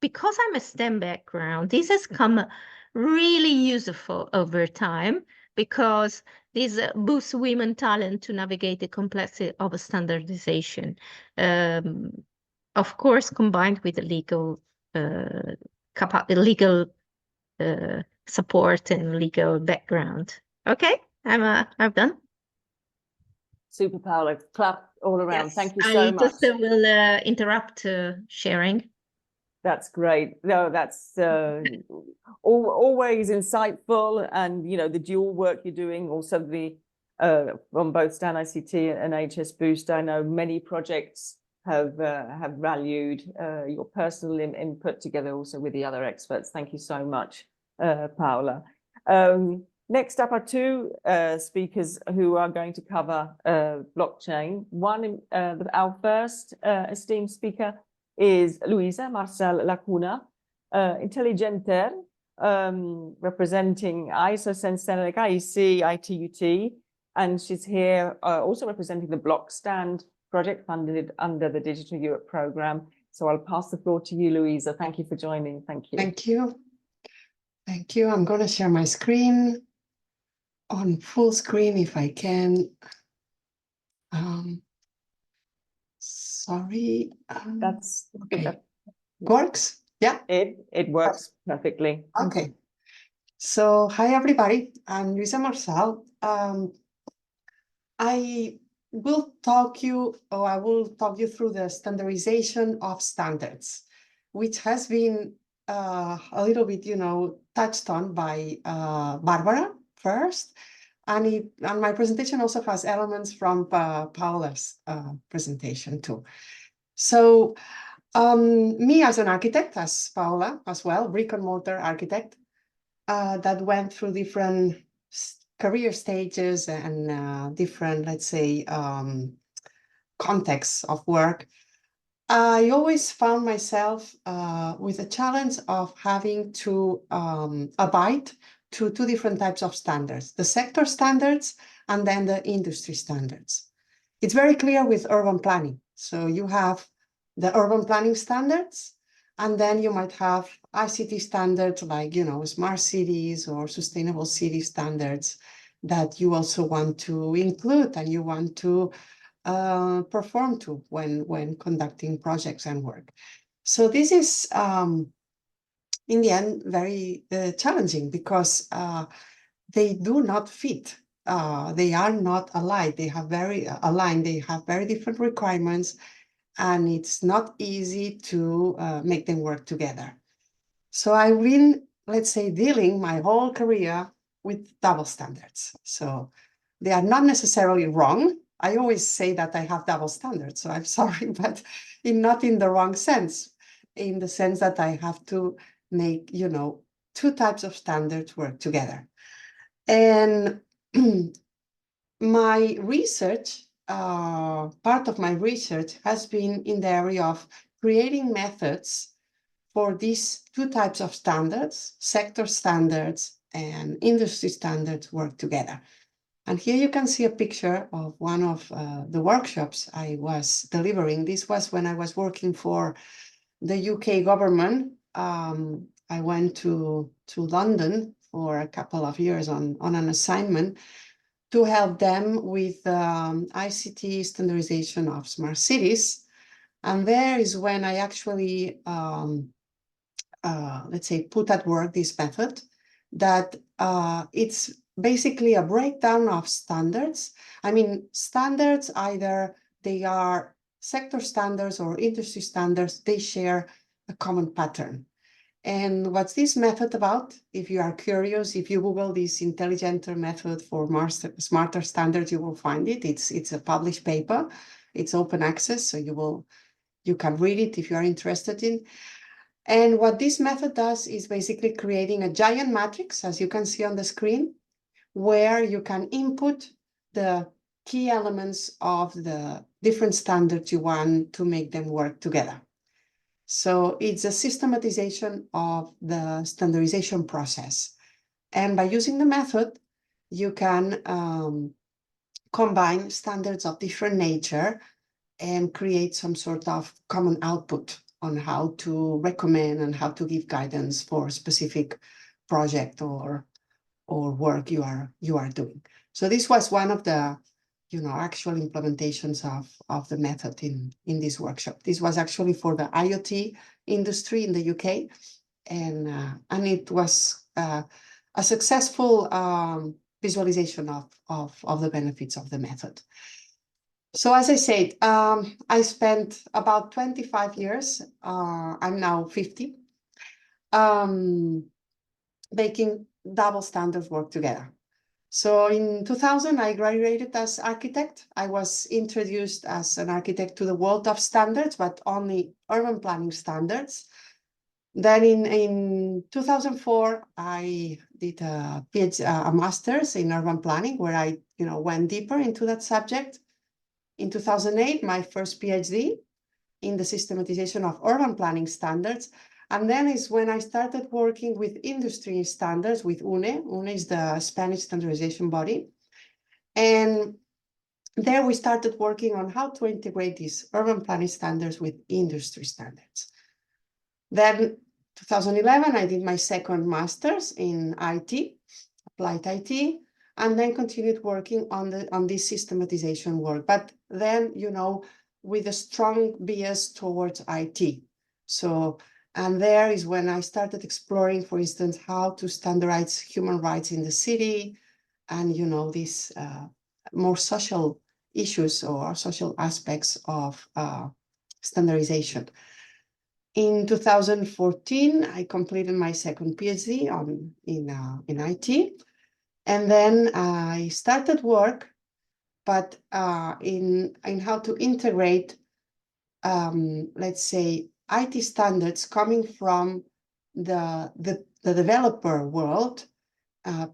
because I'm a STEM background, this has come really useful over time because this boosts women talent to navigate the complexity of standardization. Of course, combined with the legal support and legal background. Okay, I'm done. Super, Paola. Clap all around. Yes, Thank you so much. I just will interrupt sharing. That's great. No, that's always insightful, and you know the dual work you're doing. Also, the on both StandICT and HS Boost. I know many projects have valued your personal input together also with the other experts. Thank you so much, Paola. Next up are two speakers who are going to cover blockchain. One, our first esteemed speaker is Luisa Marcel Lacuna, Intelligenter, representing ISO StandICT.eu, and she's here also representing the BlockStand project funded under the Digital Europe programme. So I'll pass the floor to you, Luisa. Thank you for joining. Thank you. Thank you. Thank you. I'm going to share my screen on full screen if I can. Sorry. That's okay. Works? Yeah. It works perfectly. Okay. So hi everybody. I'm Luisa Marcel. I will talk you through the standardization of standards, which has been a little bit, touched on by Barbara first, and my presentation also has elements from Paola's presentation too. So me as an architect, as Paola as well, brick and mortar architect, that went through different career stages and different, let's say, contexts of work. I always found myself with a challenge of having to abide to two different types of standards, the sector standards and then the industry standards. It's very clear with urban planning. So you have the urban planning standards, and then you might have ICT standards like, smart cities or sustainable city standards that you also want to include and you want to perform to when conducting projects and work. So this is, in the end, very challenging because they do not fit. They are not aligned. They have very different requirements, and it's not easy to make them work together. So I've been, let's say, dealing my whole career with double standards. So they are not necessarily wrong. I always say that I have double standards, so I'm sorry, but not in the wrong sense, in the sense that I have to make, two types of standards work together. And my research, part of my research has been in the area of creating methods for these two types of standards, sector standards and industry standards, work together. And here you can see a picture of one of the workshops I was delivering. This was when I was working for the UK government. I went to London for a couple of years on an assignment to help them with ICT standardization of smart cities. And there is when I actually, let's say, put at work this method that it's basically a breakdown of standards. I mean, standards, either they are sector standards or industry standards, they share a common pattern. And what's this method about? If you are curious, if you Google this intelligenter method for smarter standards, you will find it. It's a published paper. It's open access, so you can read it if you are interested in. And what this method does is basically creating a giant matrix, as you can see on the screen, where you can input the key elements of the different standards you want to make them work together. So it's a systematization of the standardization process. And by using the method, you can combine standards of different nature and create some sort of common output on how to recommend and how to give guidance for a specific project or work you are doing. So this was one of the actual implementations of the method in this workshop. This was actually for the IoT industry in the UK, and it was a successful visualization of the benefits of the method. So as I said, I spent about 25 years, I'm now 50, making double standards work together. So in 2000, I graduated as architect. I was introduced as an architect to the world of standards, but only urban planning standards. Then in 2004, I did a PhD, a master's in urban planning, where I went deeper into that subject. In 2008, my first PhD in the systematization of urban planning standards. And then is when I started working with industry standards with UNE. UNE is the Spanish standardization body. And there we started working on how to integrate these urban planning standards with industry standards. Then 2011, I did my second master's in IT, applied IT, and then continued working on this systematization work. But then, with a strong bias towards IT. So, and there is when I started exploring, for instance, how to standardize human rights in the city, and these more social issues or social aspects of standardization. In 2014, I completed my second PhD in IT, and then I started work, but in how to integrate, let's say, IT standards coming from the developer world,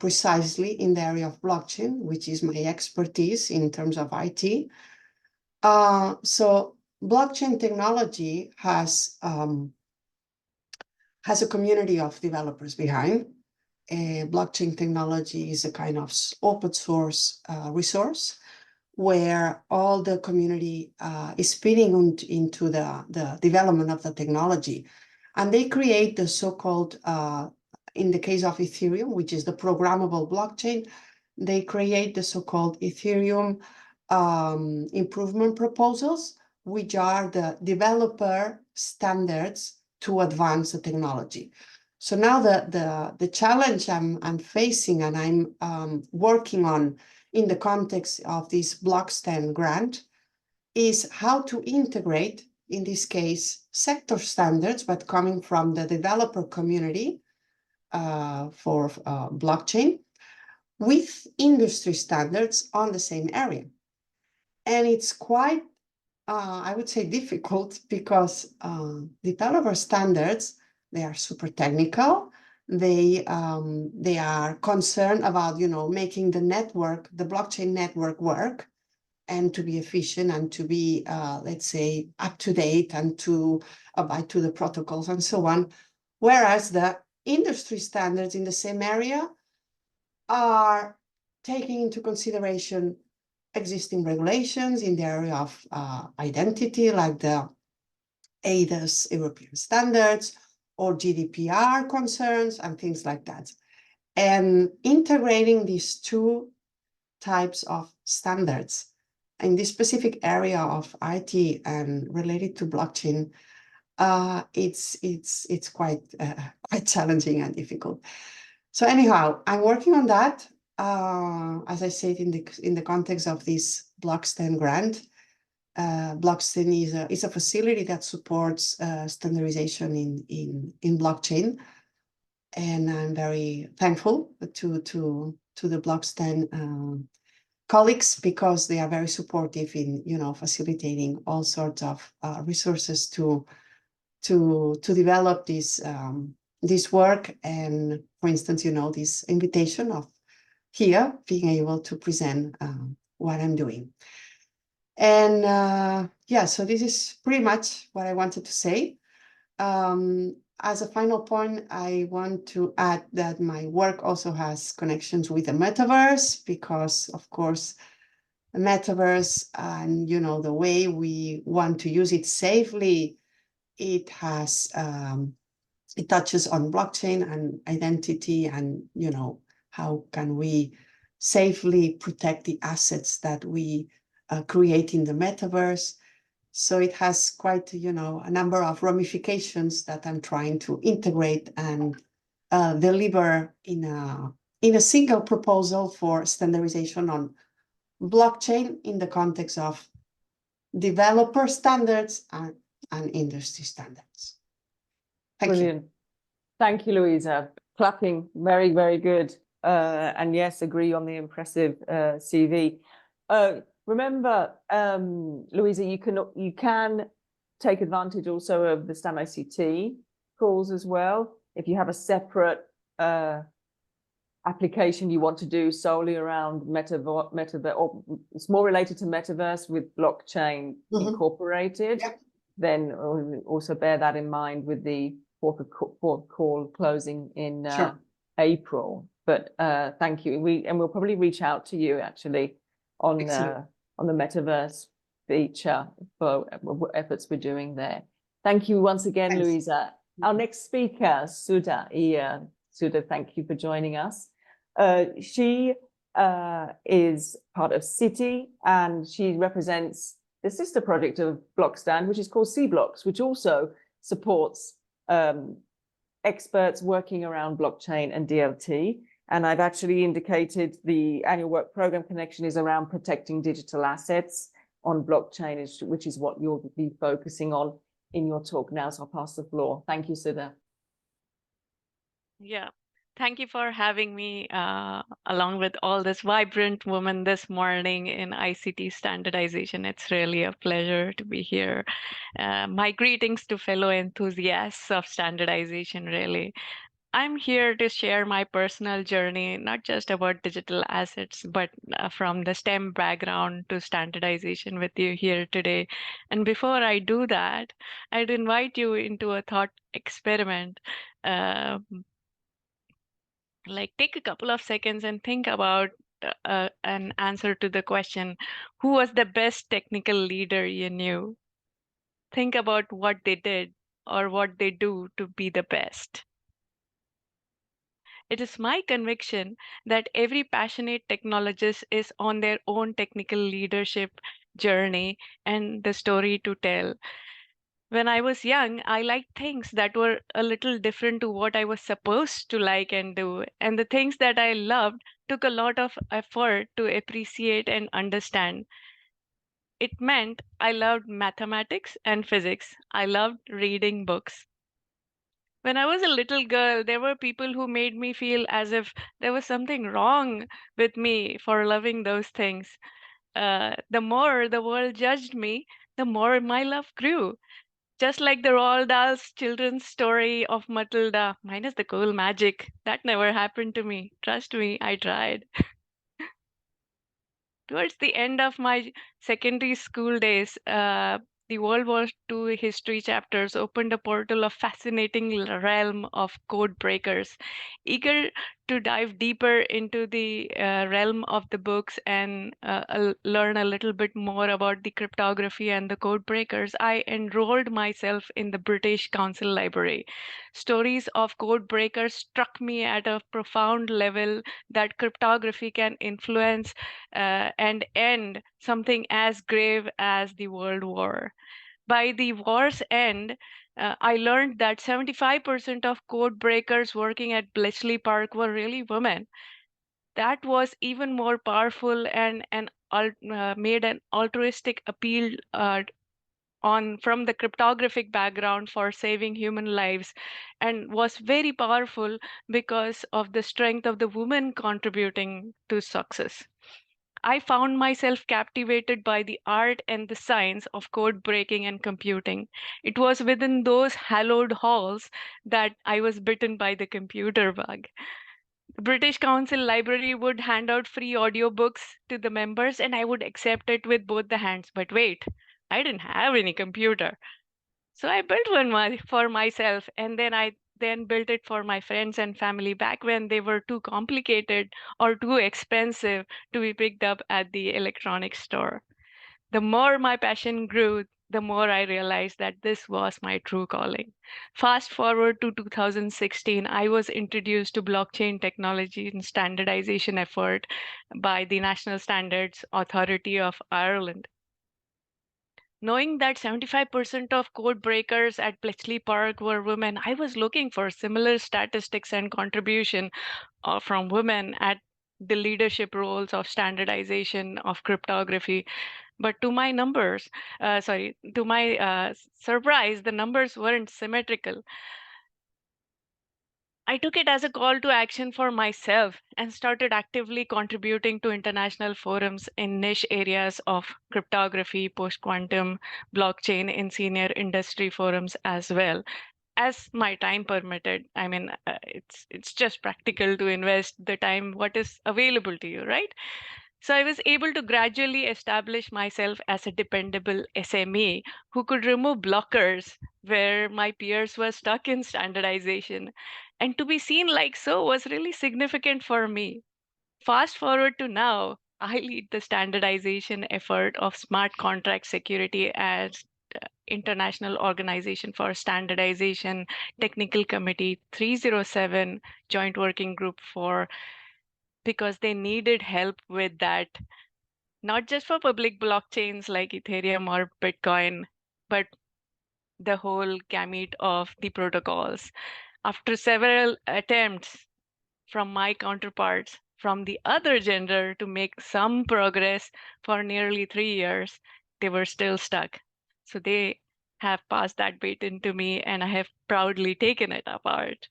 precisely in the area of blockchain, which is my expertise in terms of IT. So blockchain technology has a community of developers behind. Blockchain technology is a kind of open source resource where all the community is feeding into the development of the technology. And they create the so-called, in the case of Ethereum, which is the programmable blockchain, they create the so-called Ethereum improvement proposals, which are the developer standards to advance the technology. So now the challenge I'm facing and I'm working on in the context of this Blockchain grant is how to integrate, in this case, sector standards, but coming from the developer community for blockchain, with industry standards on the same area. And it's quite, I would say, difficult because developer standards, they are super technical. They are concerned about, making the network, the blockchain network work and to be efficient and to be, let's say, up to date and to abide to the protocols and so on. Whereas the industry standards in the same area are taking into consideration existing regulations in the area of identity, like the EIDAS European Standards or GDPR concerns and things like that. And integrating these two types of standards in this specific area of IT and related to blockchain, it's quite challenging and difficult. So anyhow, I'm working on that. As I said, in the context of this Blockchain grant, Blockchain is a facility that supports standardization in blockchain, and I'm very thankful to the Blockchain colleagues, because they are very supportive in facilitating all sorts of resources to develop this work. And for instance, this invitation of here being able to present what I'm doing. And yeah, so this is pretty much what I wanted to say. As a final point, I want to add that my work also has connections with the metaverse, because of course, the metaverse and the way we want to use it safely, it has it touches on blockchain and identity, and how can we safely protect the assets that we create in the metaverse. So it has quite a number of ramifications that I'm trying to integrate and deliver in a single proposal for standardization on blockchain in the context of developer standards and industry standards. Thank Brilliant. Thank you, Louisa. Clapping, very, very good. And yes, agree on the impressive CV. Remember, Louisa, you can take advantage also of the StandICT calls as well. If you have a separate application you want to do solely around metaverse, or it's more related to metaverse with blockchain incorporated, then also bear that in mind with the fourth call closing in April. But thank you. We'll probably reach out to you actually on the metaverse feature for efforts we're doing there. Thank you once again, Louisa. Our next speaker, Sudha. Sudha, thank you for joining us. She is part of City, and she represents the sister project of Blockstand, which is called C-Blocks, which also supports experts working around blockchain and DLT. And I've actually indicated the annual work program connection is around protecting digital assets on blockchain, which is what you'll be focusing on in your talk now. So I'll pass the floor. Thank you, Sudha. Yeah, thank you for having me along with all this vibrant women this morning in ICT standardization. It's really a pleasure to be here. My greetings to fellow enthusiasts of standardization, really. I'm here to share my personal journey, not just about digital assets, but from the STEM background to standardization with you here today. And before I do that, I'd invite you into a thought experiment. Like, take a couple of seconds and think about an answer to the question, who was the best technical leader you knew? Think about what they did or what they do to be the best. It is my conviction that every passionate technologist is on their own technical leadership journey and the story to tell. When I was young, I liked things that were a little different to what I was supposed to like and do. And the things that I loved took a lot of effort to appreciate and understand. It meant I loved mathematics and physics. I loved reading books. When I was a little girl, there were people who made me feel as if there was something wrong with me for loving those things. The more the world judged me, the more my love grew. Just like the Roald Dahl's children's story of Matilda, minus the cool magic. That never happened to me. Trust me, I tried. Towards the end of my secondary school days, the World War II history chapters opened a portal of fascinating realm of code breakers. Eager to dive deeper into the realm of the books and learn a little bit more about the cryptography and the code breakers, I enrolled myself in the British Council Library. Stories of code breakers struck me at a profound level that cryptography can influence and end something as grave as the World War. By the war's end, I learned that 75% of code breakers working at Bletchley Park were really women. That was even more powerful and an made an altruistic appeal from the cryptographic background for saving human lives, and was very powerful because of the strength of the women contributing to success. I found myself captivated by the art and the science of code breaking and computing. It was within those hallowed halls that I was bitten by the computer bug. The British Council Library would hand out free audiobooks to the members, and I would accept it with both the hands. But wait, I didn't have any computer. So I built one for myself, and then I built it for my friends and family back when they were too complicated or too expensive to be picked up at the electronics store. The more my passion grew, the more I realized that this was my true calling. Fast forward to 2016, I was introduced to blockchain technology and standardization effort by the National Standards Authority of Ireland. Knowing that 75% of code breakers at Bletchley Park were women, I was looking for similar statistics and contribution from women at the leadership roles of standardization of cryptography. But to my surprise, the numbers weren't symmetrical. I took it as a call to action for myself and started actively contributing to international forums in niche areas of cryptography, post-quantum, blockchain, in senior industry forums as well, as my time permitted. I mean, it's just practical to invest the time what is available to you, right? So I was able to gradually establish myself as a dependable SME who could remove blockers where my peers were stuck in standardization. And to be seen like so was really significant for me. Fast forward to now, I lead the standardization effort of smart contract security as International Organization for Standardization Technical Committee 307 Joint Working Group because they needed help with that, not just for public blockchains like Ethereum or Bitcoin, but the whole gamut of the protocols. After several attempts from my counterparts from the other gender to make some progress for nearly 3 years, they were still stuck. So they have passed that baton to me, and I have proudly taken it apart.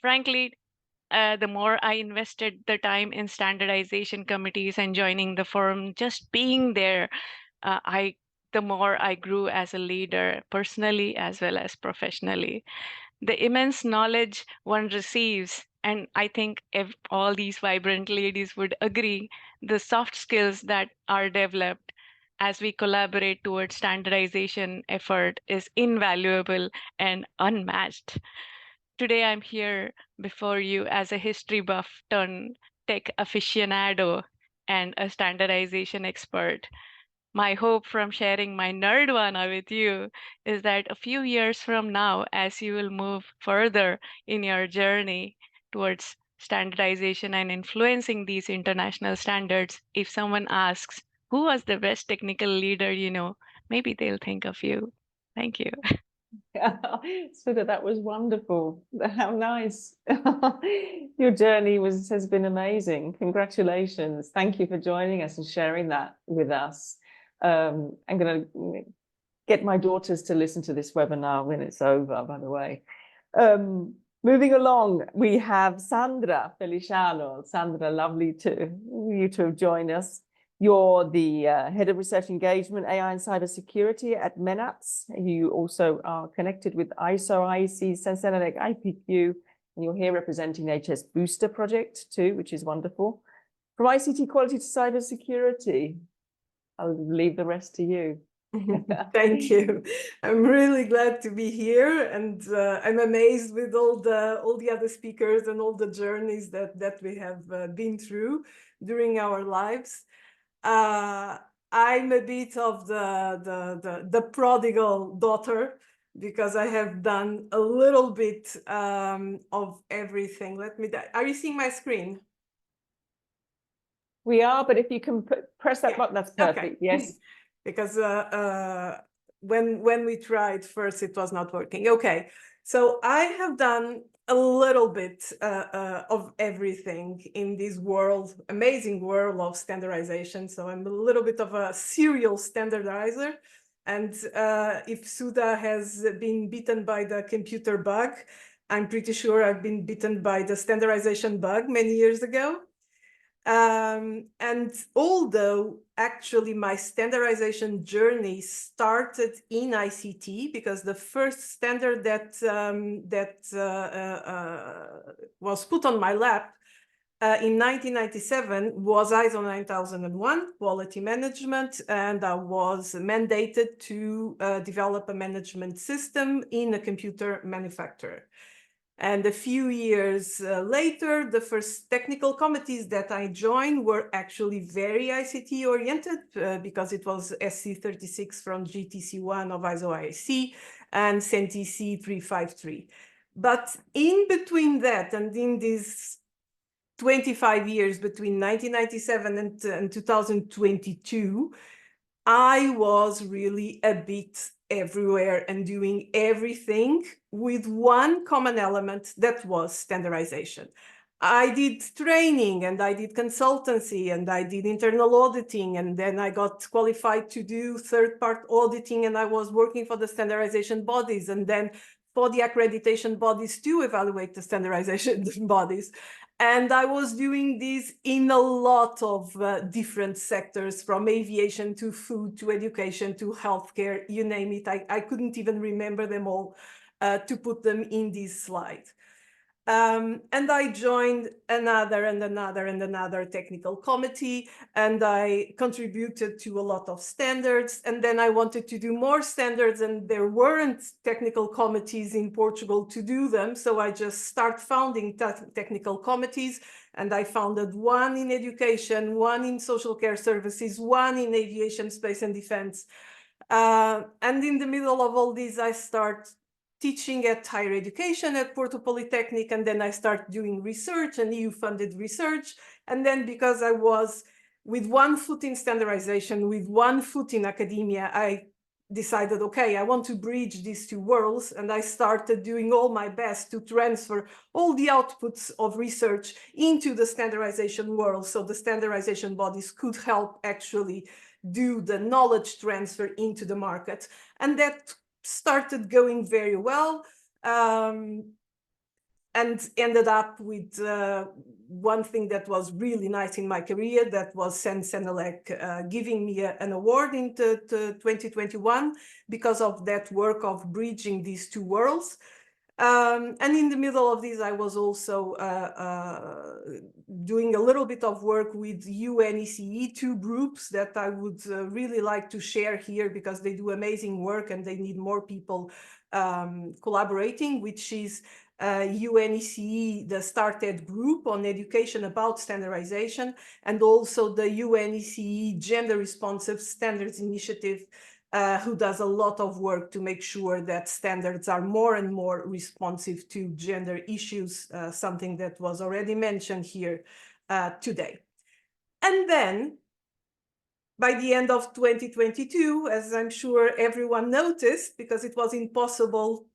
Frankly, the more I invested the time in standardization committees and joining the forum, just being there, the more I grew as a leader, personally as well as professionally. The immense knowledge one receives, and I think if all these vibrant ladies would agree, the soft skills that are developed as we collaborate towards standardization effort is invaluable and unmatched. Today, I'm here before you as a history buff turned tech aficionado and a standardization expert. My hope from sharing my Nerdvana with you is that a few years from now, as you will move further in your journey towards standardization and influencing these international standards, if someone asks, who was the best technical leader you know, maybe they'll think of you. Thank you. Sveta, that was wonderful. How nice. Your journey has been amazing. Congratulations. Thank you for joining us and sharing that with us. I'm going to get my daughters to listen to this webinar when it's over, by the way. Moving along, we have Sandra Feliciano. Sandra, lovely you to have joined us. You're the Head of Research Engagement, AI and Cybersecurity at MENATS. You also are connected with ISO, IC, StandICT.eu, and you're here representing the HS Booster project too, which is wonderful. From ICT quality to cybersecurity, I'll leave the rest to you. Thank you. I'm really glad to be here, and I'm amazed with all the other speakers and all the journeys that we have been through during our lives. I'm a bit of the prodigal daughter because I have done a little bit of everything. Are you seeing my screen? We are, but if you can press that button, that's perfect. Okay. Yes. Because when we tried first, it was not working. Okay, so I have done a little bit of everything in this world, amazing world of standardization. So I'm a little bit of a serial standardizer. And if Sudha has been bitten by the computer bug, I'm pretty sure I've been bitten by the standardization bug many years ago. And although actually my standardization journey started in ICT, because the first standard that was put on my lap in 1997 was ISO 9001 quality management, and I was mandated to develop a management system in a computer manufacturer. And a few years later, the first technical committees that I joined were actually very ICT oriented because it was SC36 from GTC1 of ISO IEC and CENTIC 353. But in between that and in these 25 years between 1997 and 2022, I was really a bit everywhere and doing everything with one common element, that was standardization. I did training and I did consultancy and I did internal auditing, and then I got qualified to do third-party auditing, and I was working for the standardization bodies and then for the accreditation bodies to evaluate the standardization bodies. And I was doing this in a lot of different sectors, from aviation to food to education to healthcare, you name it. I couldn't even remember them all to put them in this slide. And I joined another technical committee, and I contributed to a lot of standards. And then I wanted to do more standards, and there weren't technical committees in Portugal to do them. So I just started founding technical committees, and I founded one in education, one in social care services, one in aviation, space and defense. And in the middle of all this, I start teaching at higher education at Porto Polytechnic, and then I start doing research and EU-funded research. And then because I was with one foot in standardization, with one foot in academia, I decided, okay, I want to bridge these two worlds, and I started doing all my best to transfer all the outputs of research into the standardization world, so the standardization bodies could help actually do the knowledge transfer into the market. And that started going very well, and ended up with one thing that was really nice in my career, that was Senelec giving me an award in 2021 because of that work of bridging these two worlds. And in the middle of this, I was also doing a little bit of work with UNECE, two groups that I would really like to share here because they do amazing work and they need more people collaborating, which is UNECE, the StartEd group on education about standardization, and also the UNECE Gender Responsive Standards Initiative, who does a lot of work to make sure that standards are more and more responsive to gender issues, something that was already mentioned here today. And then, by the end of 2022, as I'm sure everyone noticed, because it was impossible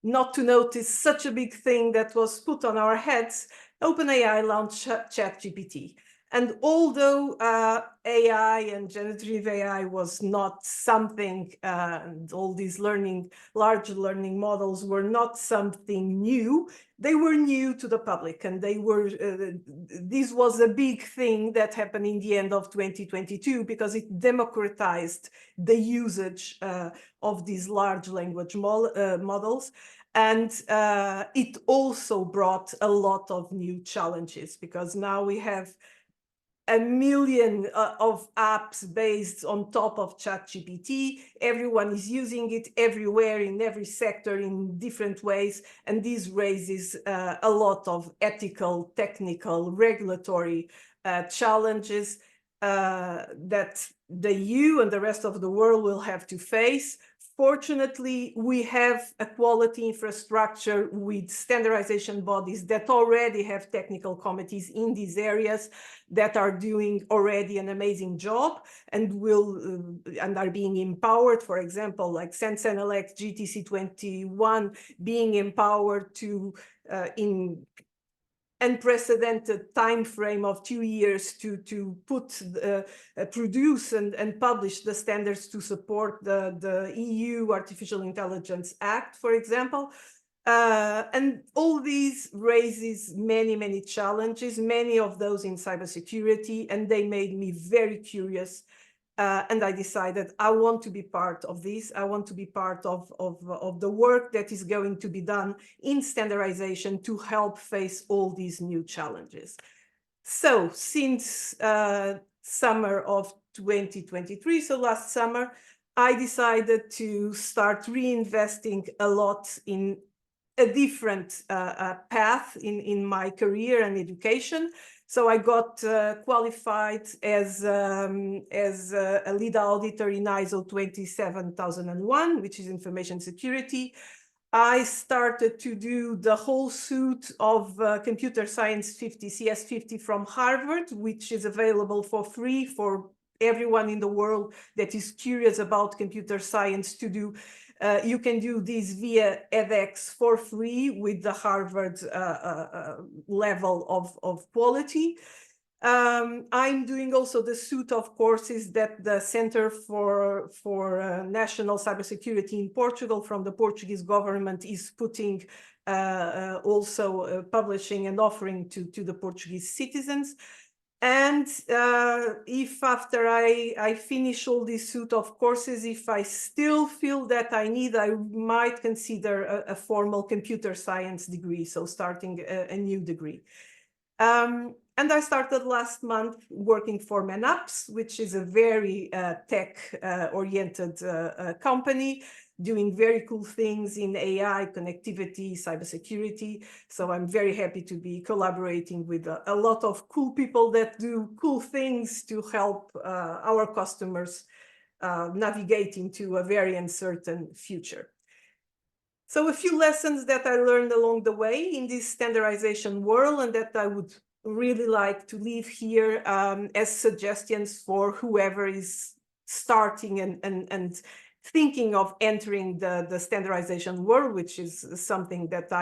not to notice such a big thing that was put on our heads, OpenAI launched ChatGPT. And although AI and generative AI was not something, and all these large learning models were not something new, they were new to the public, and they were. This was a big thing that happened in the end of 2022 because it democratized the usage of these large language models. And it also brought a lot of new challenges, because now we have a million of apps based on top of ChatGPT. Everyone is using it everywhere, in every sector, in different ways. And this raises a lot of ethical, technical, regulatory challenges that the EU and the rest of the world will have to face Fortunately, we have a quality infrastructure with standardization bodies that already have technical committees in these areas that are doing already an amazing job and and are being empowered. For example, like Sensenelec GTC 21 being empowered to in unprecedented time frame of 2 years to produce and publish the standards to support the EU Artificial Intelligence Act, for example. And all these raises many challenges, many of those in cybersecurity, and they made me very curious. And I decided I want to be part of this. I want to be part of the work that is going to be done in standardization to help face all these new challenges. So since summer of 2023, so last summer, I decided to start reinvesting a lot in a different path in my career and education. So I got qualified as a lead auditor in ISO 27001, which is information security. I started to do the whole suite of Computer Science 50, CS50 from Harvard, which is available for free for everyone in the world that is curious about computer science to do. You can do this via edX for free with the Harvard level of quality. I'm doing also the suite of courses that the Center for National Cybersecurity in Portugal from the Portuguese government is putting, also publishing and offering to the Portuguese citizens. And if after I finish all this suite of courses, if I still feel that I might consider a formal computer science degree, so starting a new degree. And I started last month working for ManUps, which is a very tech-oriented company, doing very cool things in AI, connectivity, cybersecurity. So I'm very happy to be collaborating with a lot of cool people that do cool things to help our customers navigate into a very uncertain future. So a few lessons that I learned along the way in this standardization world and that I would really like to leave here as suggestions for whoever is starting and thinking of entering the standardization world, which is something that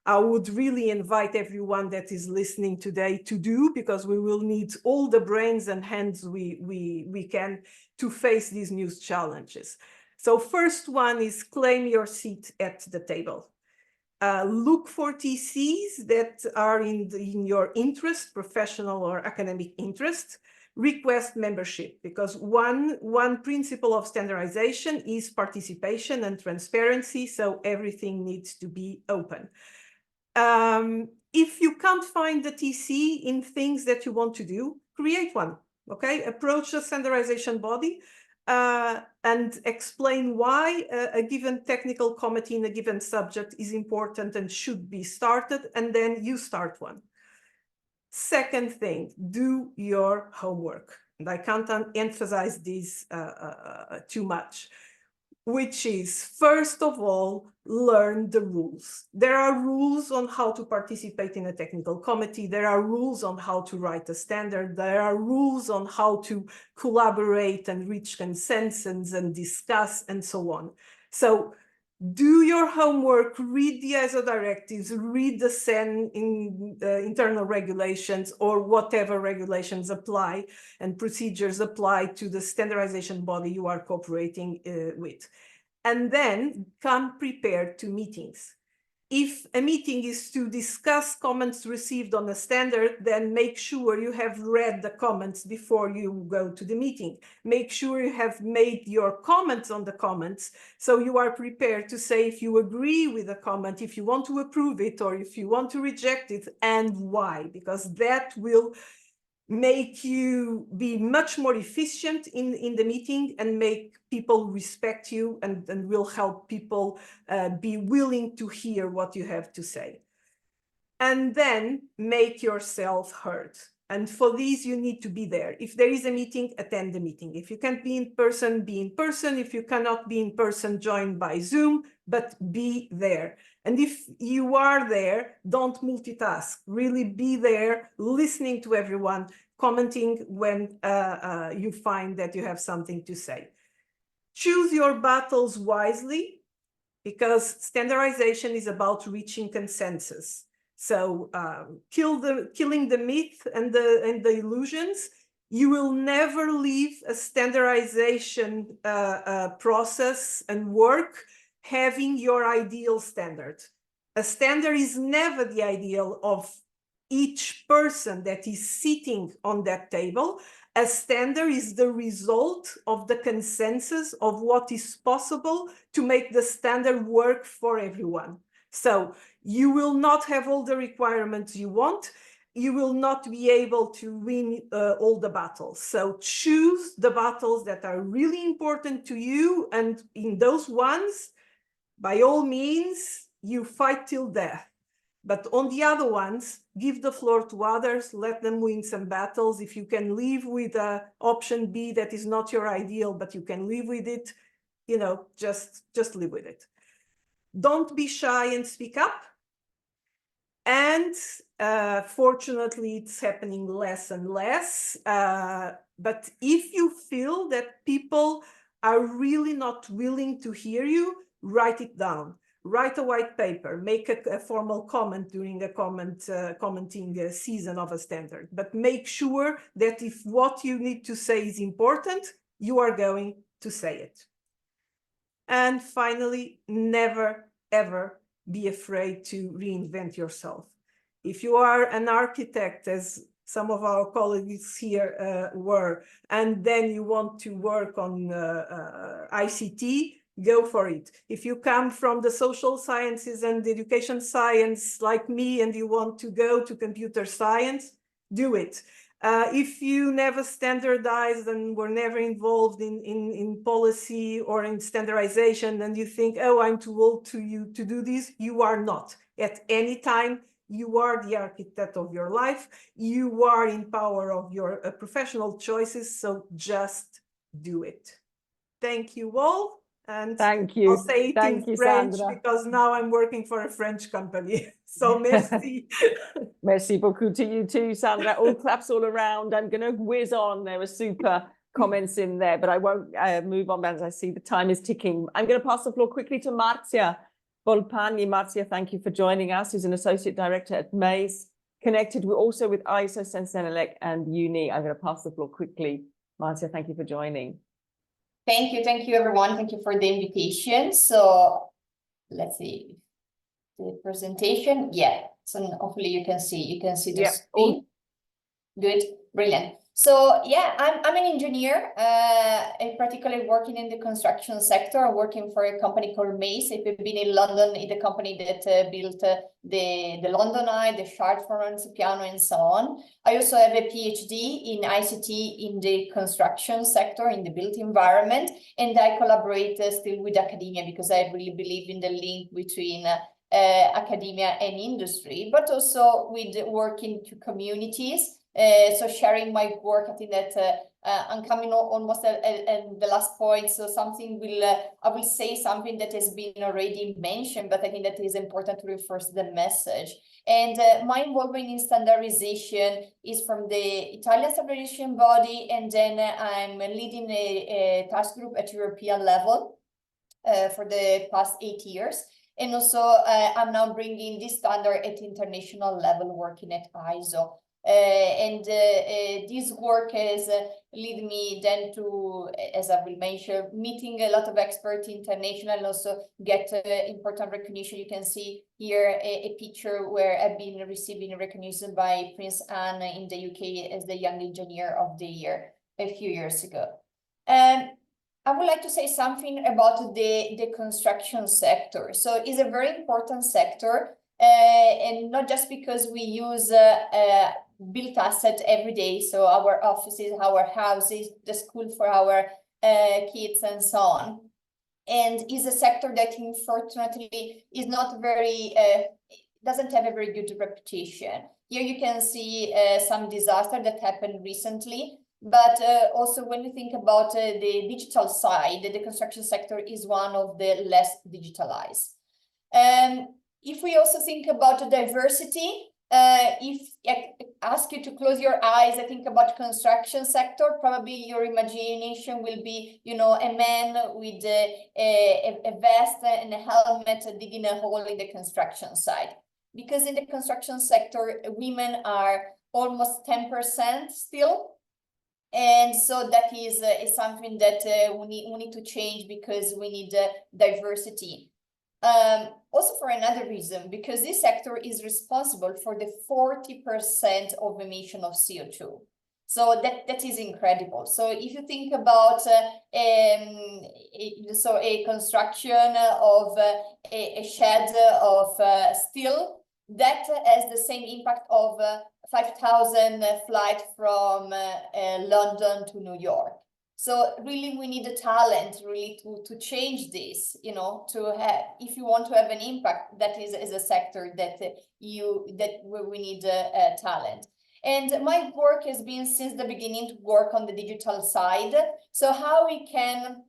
I would really invite everyone that is listening today to do, because we will need all the brains and hands we can to face these new challenges. So first one is claim your seat at the table. Look for TCs that are in your interest, professional or academic interest. Request membership, because one principle of standardization is participation and transparency, so everything needs to be open. If you can't find the TC in things that you want to do, create one, okay? Approach the standardization body and explain why a given technical committee in a given subject is important and should be started, and then you start one. Second thing, do your homework. And I can't emphasize this too much, which is, first of all, learn the rules. There are rules on how to participate in a technical committee. There are rules on how to write a standard. There are rules on how to collaborate and reach consensus and discuss and so on. So do your homework, read the ISO directives, read the CEN in the internal regulations or whatever regulations apply and procedures apply to the standardization body you are cooperating with. And then come prepared to meetings. If a meeting is to discuss comments received on a standard, then make sure you have read the comments before you go to the meeting. Make sure you have made your comments on the comments, so you are prepared to say if you agree with the comment, if you want to approve it, or if you want to reject it, and why, because that will make you be much more efficient in the meeting and make people respect you, and will help people be willing to hear what you have to say. And then make yourself heard. And for these, you need to be there. If there is a meeting, attend the meeting. If you can't be in person, be in person. If you cannot be in person, join by Zoom, but be there. And if you are there, don't multitask. Really be there, listening to everyone, commenting when you find that you have something to say. Choose your battles wisely, because standardization is about reaching consensus. So killing the myth and the illusions. You will never leave a standardization process and work having your ideal standard. A standard is never the ideal of each person that is sitting on that table. A standard is the result of the consensus of what is possible to make the standard work for everyone. So you will not have all the requirements you want. You will not be able to win all the battles. So choose the battles that are really important to you. And in those ones, by all means, you fight till death. But on the other ones, give the floor to others, let them win some battles. If you can live with option B that is not your ideal, but you can live with it, you know, just live with it. Don't be shy and speak up. And fortunately, it's happening less and less. But if you feel that people are really not willing to hear you, write it down. Write a white paper, make a formal comment during a commenting season of a standard, but make sure that if what you need to say is important, you are going to say it. And finally, never, ever be afraid to reinvent yourself. If you are an architect, as some of our colleagues here were, and then you want to work on ICT, go for it. If you come from the social sciences and education science like me and you want to go to computer science, do it. If you never standardized and were never involved in policy or in standardization and you think, oh, I'm too old to do this, you are not. At any time, you are the architect of your life. You are in power of your professional choices, so just do it. Thank you all. And thank you. I'll say it in French, Sandra, because now I'm working for a French company. So merci. Merci beaucoup to you too, Sandra. All claps all around. I'm going to whiz on. There were super comments in there, but I won't move on as I see the time is ticking. I'm going to pass the floor quickly to Marzia Volpani. Marzia, thank you for joining us. Who's an associate director at Maze, connected also with ISO, StandICT, and Uni. I'm going to pass the floor quickly. Marzia, thank you for joining. Thank you everyone. Thank you for the invitation. So let's see the presentation. Yeah, so hopefully you can see the screen. Good, brilliant. So yeah, I'm an engineer, particularly working in the construction sector, working for a company called Maze. If you've been in London, it's the company that built the London Eye, the Shard Florence Piano, and so on. I also have a PhD in ICT in the construction sector, in the built environment, and I collaborate still with academia because I really believe in the link between academia and industry, but also with working to communities. So sharing my work, I think that I'm coming almost at the last point. So something I will say something that has been already mentioned, but I think that is important to refer to the message. And my involvement in standardization is from the Italian standardization body, and then I'm leading a task group at European level for the past 8 years. And also I'm now bringing this standard at international level, working at ISO. This work has led me then to, as I will mention, meeting a lot of experts international, and also get important recognition. You can see here a picture where I've been receiving recognition by Prince Anne in the UK as the Young Engineer of the Year a few years ago. I would like to say something about the construction sector. So it's a very important sector, and not just because we use built asset every day, so our offices, our houses, the school for our kids, and so on. And is a sector that unfortunately is not very, doesn't have a very good reputation. Here you can see some disaster that happened recently, but also when you think about the digital side, the construction sector is one of the less digitalized. If we also think about diversity, if I ask you to close your eyes, I think about construction sector, probably your imagination will be, you know, a man with a vest and a helmet digging a hole in the construction site. Because in the construction sector, women are almost 10% still. And so that is something that we need to change, because we need diversity. Also for another reason, because this sector is responsible for the 40% of emission of CO2. So that is incredible. So if you think about a construction of a shed of steel, that has the same impact of 5,000 flights from London to New York. So really, we need the talent really to change this, you know, to have, if you want to have an impact, that is a sector that where we need talent. And my work has been since the beginning to work on the digital side. So how we can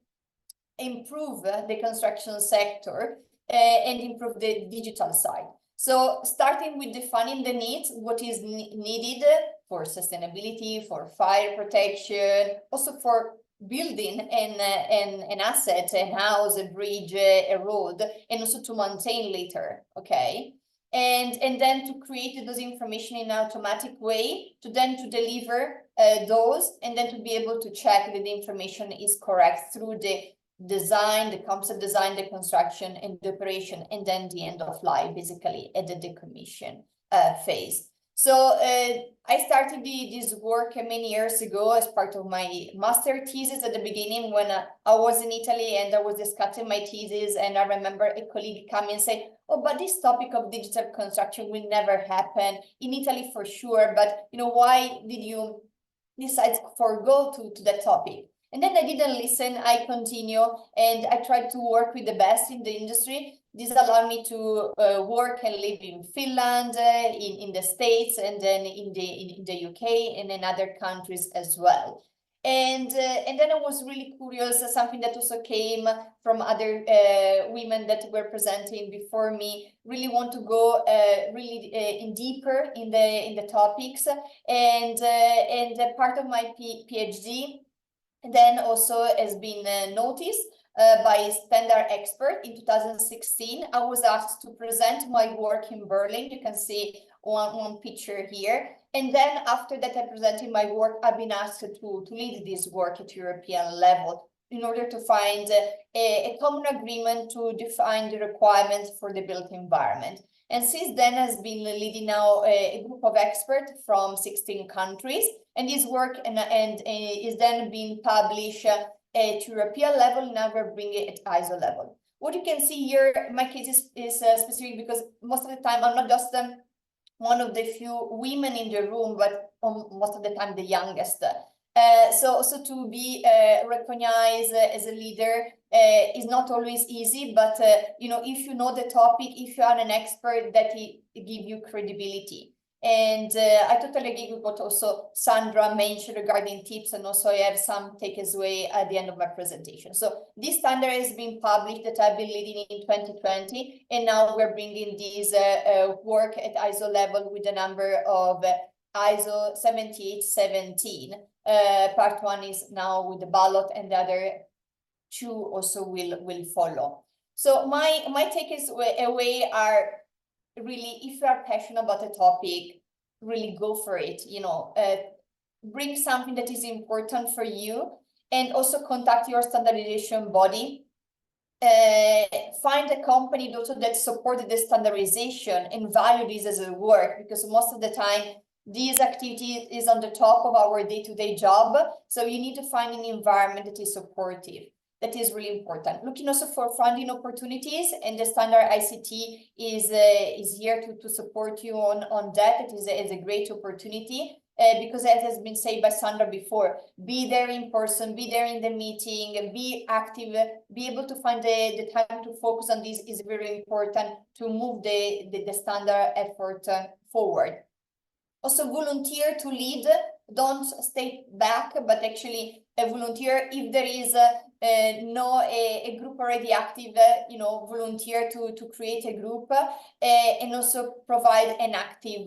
improve the construction sector and improve the digital side. So starting with defining the needs, what is needed for sustainability, for fire protection, also for building an asset, a house, a bridge, a road, and also to maintain later, okay? And then to create those information in an automatic way, to deliver those, and then to be able to check that the information is correct through the design, the concept design, the construction, and the operation, and then the end of life, basically at the decommission phase. So I started this work many years ago as part of my master thesis at the beginning, when I was in Italy and I was discussing my thesis, and I remember a colleague coming and say, "Oh, but this topic of digital construction will never happen in Italy for sure, but you know, why did you decide to forego to that topic?" And then I didn't listen, I continue, and I tried to work with the best in the industry. This allowed me to work and live in Finland, in the States, and then in the UK, and in other countries as well. And then I was really curious, something that also came from other women that were presenting before me, really want to go really in deeper in the topics. And part of my PhD then also has been noticed by StandICT in 2016. I was asked to present my work in Berlin. You can see one picture here. And then after that, I presented my work, I've been asked to lead this work at European level in order to find a common agreement to define the requirements for the built environment. And since then, has been leading now a group of experts from 16 countries. And this work is then being published at European level. Now we're bringing it at ISO level. What you can see here, my case is specific because most of the time I'm not just one of the few women in the room, but most of the time the youngest. So to be recognized as a leader is not always easy, but you know, if you know the topic, if you are an expert, that give you credibility. And I totally agree with what also Sandra mentioned regarding tips, and also I have some takeaways at the end of my presentation. So this standard has been published that I've been leading in 2020, and now we're bringing this work at ISO level with the number of ISO 7817. Part 1 is now with the ballot, and the other 2 also will follow. So my takeaways are really, if you are passionate about a topic, really go for it. You know, bring something that is important for you, and also contact your standardization body. Find a company also that supports the standardization and value this as a work, because most of the time this activity is on the top of our day-to-day job. So you need to find an environment that is supportive. That is really important. Looking also for funding opportunities, and the StandICT is here to support you on that. It is a great opportunity because, as has been said by Sandra before, be there in person, be there in the meeting, be active, be able to find the time to focus on this is very important to move the standard effort forward. Also volunteer to lead, don't stay back, but actually volunteer if there is a group already active, volunteer to create a group, and also provide an active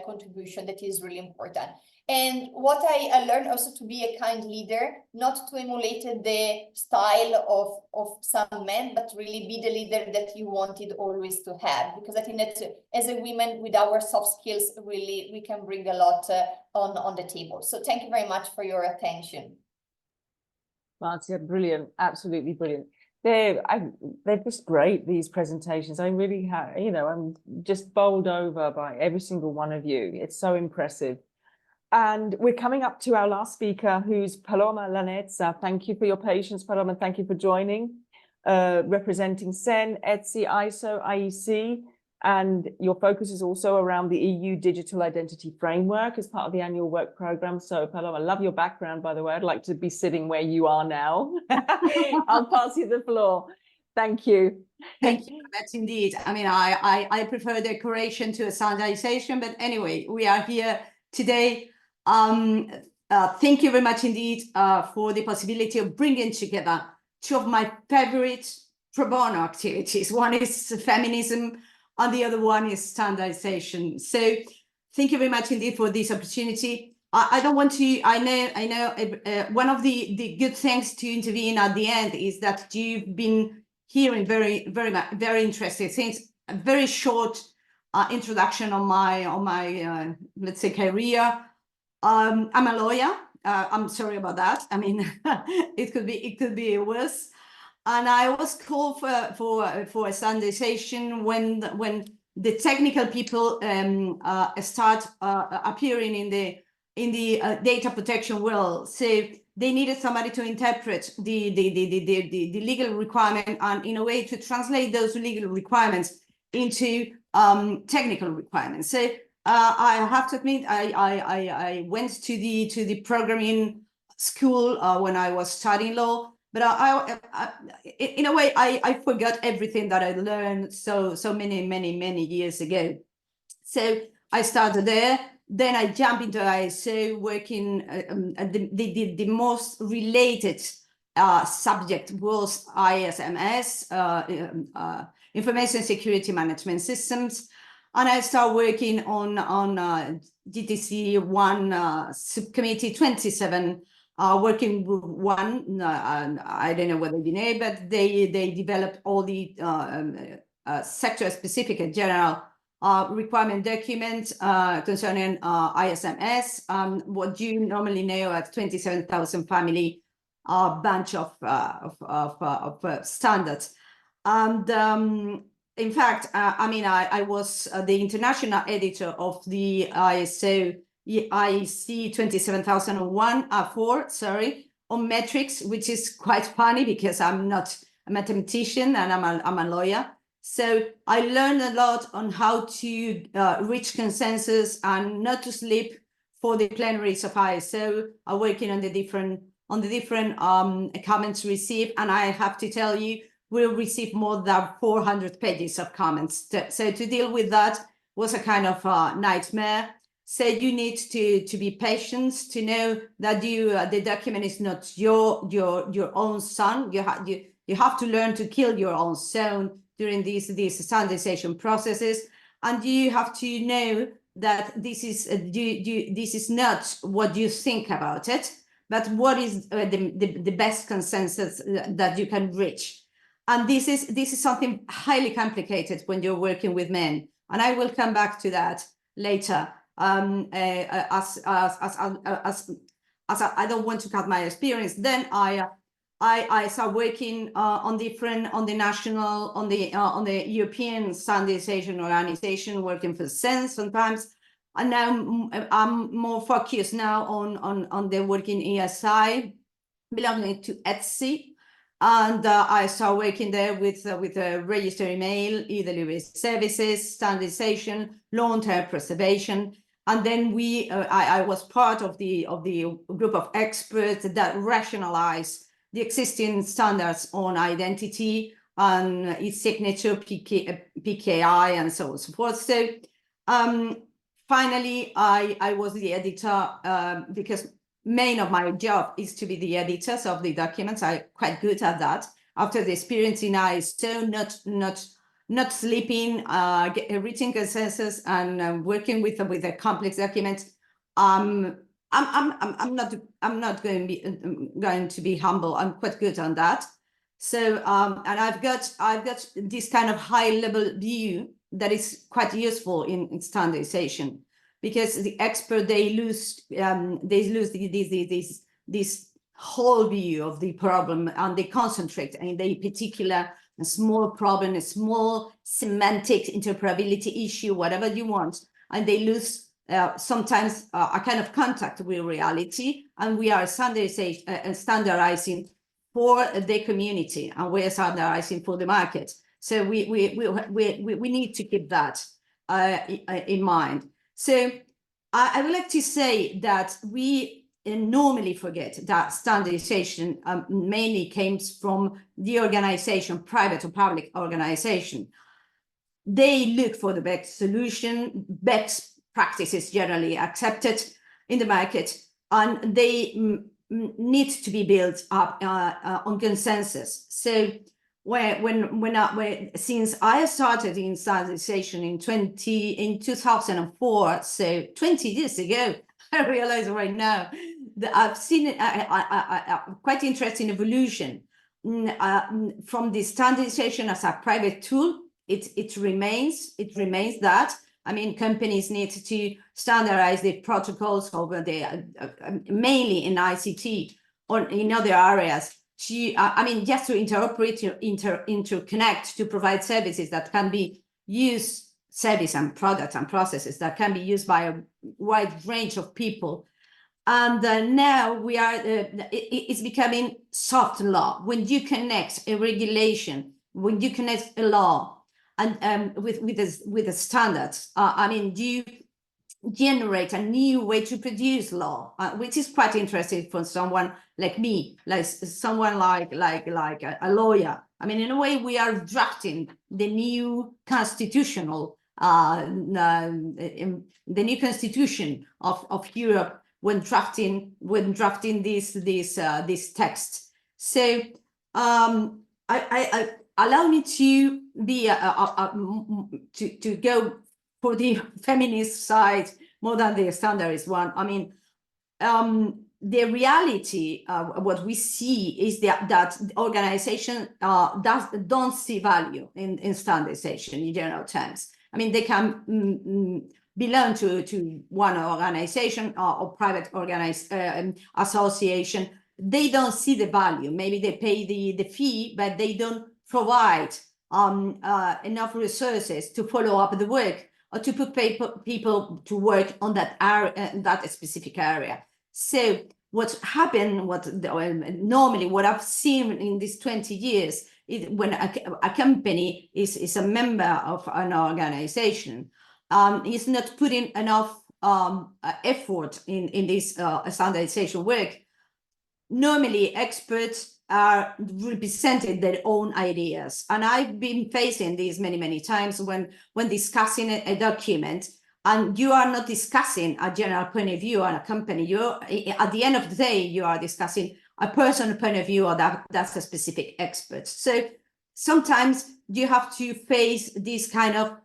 contribution. That is really important. And what I learned also to be a kind leader, not to emulate the style of some men, but really be the leader that you wanted always to have. Because I think that as a woman with our soft skills, really, we can bring a lot on the table. So thank you very much for your attention. Marcia, brilliant, absolutely brilliant. They're just great, these presentations. I really have, I'm just bowled over by every single one of you. It's so impressive. And we're coming up to our last speaker, who's Paloma Lanezza. Thank you for your patience, Paloma. Thank you for joining, representing SEN, ETSI, ISO, IEC. And your focus is also around the EU Digital Identity Framework as part of the annual work program. So Paloma, I love your background, by the way. I'd like to be sitting where you are now. I'll pass you the floor. Thank you. Thank you very much indeed. I mean, I prefer decoration to a standardization, but anyway, we are here today. Thank you very much indeed for the possibility of bringing together two of my favorite pro bono activities. One is feminism, and the other one is standardization. So thank you very much indeed for this opportunity. I don't want to, I know one of the good things to intervene at the end is that you've been hearing very interesting things, a very short introduction on my let's say career. I'm a lawyer. I'm sorry about that. I mean, it could be worse. And I was called for a standardization when the technical people start appearing in the data protection world. So they needed somebody to interpret the legal requirement and in a way to translate those legal requirements into technical requirements. So I have to admit, I went to the programming school when I was studying law, but in a way I forgot everything that I learned so many years ago. So I started there. Then I jumped into ISO, working the most related subject was ISMS, Information Security Management Systems. And I started working on GTC 1 subcommittee 27, working with one, I don't know whether you know, but they developed all the sector-specific and general requirement documents concerning ISMS, what you normally know as 27,000 family bunch of standards. And in fact, I mean, I was the international editor of the ISO IEC 27001 sorry, on metrics, which is quite funny because I'm not a mathematician and I'm a lawyer. So I learned a lot on how to reach consensus and not to sleep for the plenaries of ISO, working on the different comments received. And I have to tell you, we'll receive more than 400 pages of comments. So to deal with that was a kind of nightmare. So you need to be patient, to know that the document is not your own son. You have to learn to kill your own son during these standardization processes, and you have to know that this is not what you think about it, but what is the best consensus that you can reach. And this is something highly complicated when you're working with men, and I will come back to that later. As I don't want to cut my experience, then I started working on the national, on the European Standardization organization, working for SEN sometimes, and now I'm more focused now on the working ESI, belonging to ETSI. And I started working there with a register email, e-delivery services, standardization, long-term preservation. And then I was part of the group of experts that rationalized the existing standards on identity and its signature, PKI, and so on and so forth. So finally, I was the editor because main of my job is to be the editor of the documents. I'm quite good at that. After the experience in ISO, not sleeping, reaching consensus, and working with a complex document. I'm not going to be humble. I'm quite good on that. So and I've got this kind of high level view that is quite useful in standardization, because the expert they lose this whole view of the problem, and they concentrate in the particular small problem, a small semantic interoperability issue, whatever you want, and they lose sometimes a kind of contact with reality. And we are standardizing for the community, and we're standardizing for the market. So we need to keep that in mind. So I would like to say that we normally forget that standardization mainly comes from the organization, private or public organization. They look for the best solution, best practices generally accepted in the market, and they need to be built up on consensus. So since I started in standardization in 2004, so 20 years ago, I realize right now that I've seen quite interesting evolution from the standardization as a private tool. It remains that. I mean, companies need to standardize the protocols over the mainly in ICT or in other areas. Just to interoperate, interconnect, to provide services that can be used, service and products and processes that can be used by a wide range of people. And now we are, it's becoming soft law. When you connect a regulation, when you connect a law and with the standards, you generate a new way to produce law, which is quite interesting for someone like me, like someone like a lawyer. I mean, in a way, we are drafting the new constitutional, the new constitution of Europe when drafting this text. So allow me to be to go for the feminist side more than the standardist one. I mean, the reality, what we see is that organizations don't see value in standardization in general terms. I mean, they can belong to one organization or private association. They don't see the value. Maybe they pay the fee, but they don't provide enough resources to follow up the work or to put people to work on that area, that specific area. So what happened, normally what I've seen in these 20 years is when a company is a member of an organization, is not putting enough effort in this standardization work. Normally experts are representing their own ideas. And I've been facing these many times when discussing a document, and you are not discussing a general point of view on a company. At the end of the day, you are discussing a personal point of view, or that's a specific expert. So sometimes you have to face this kind of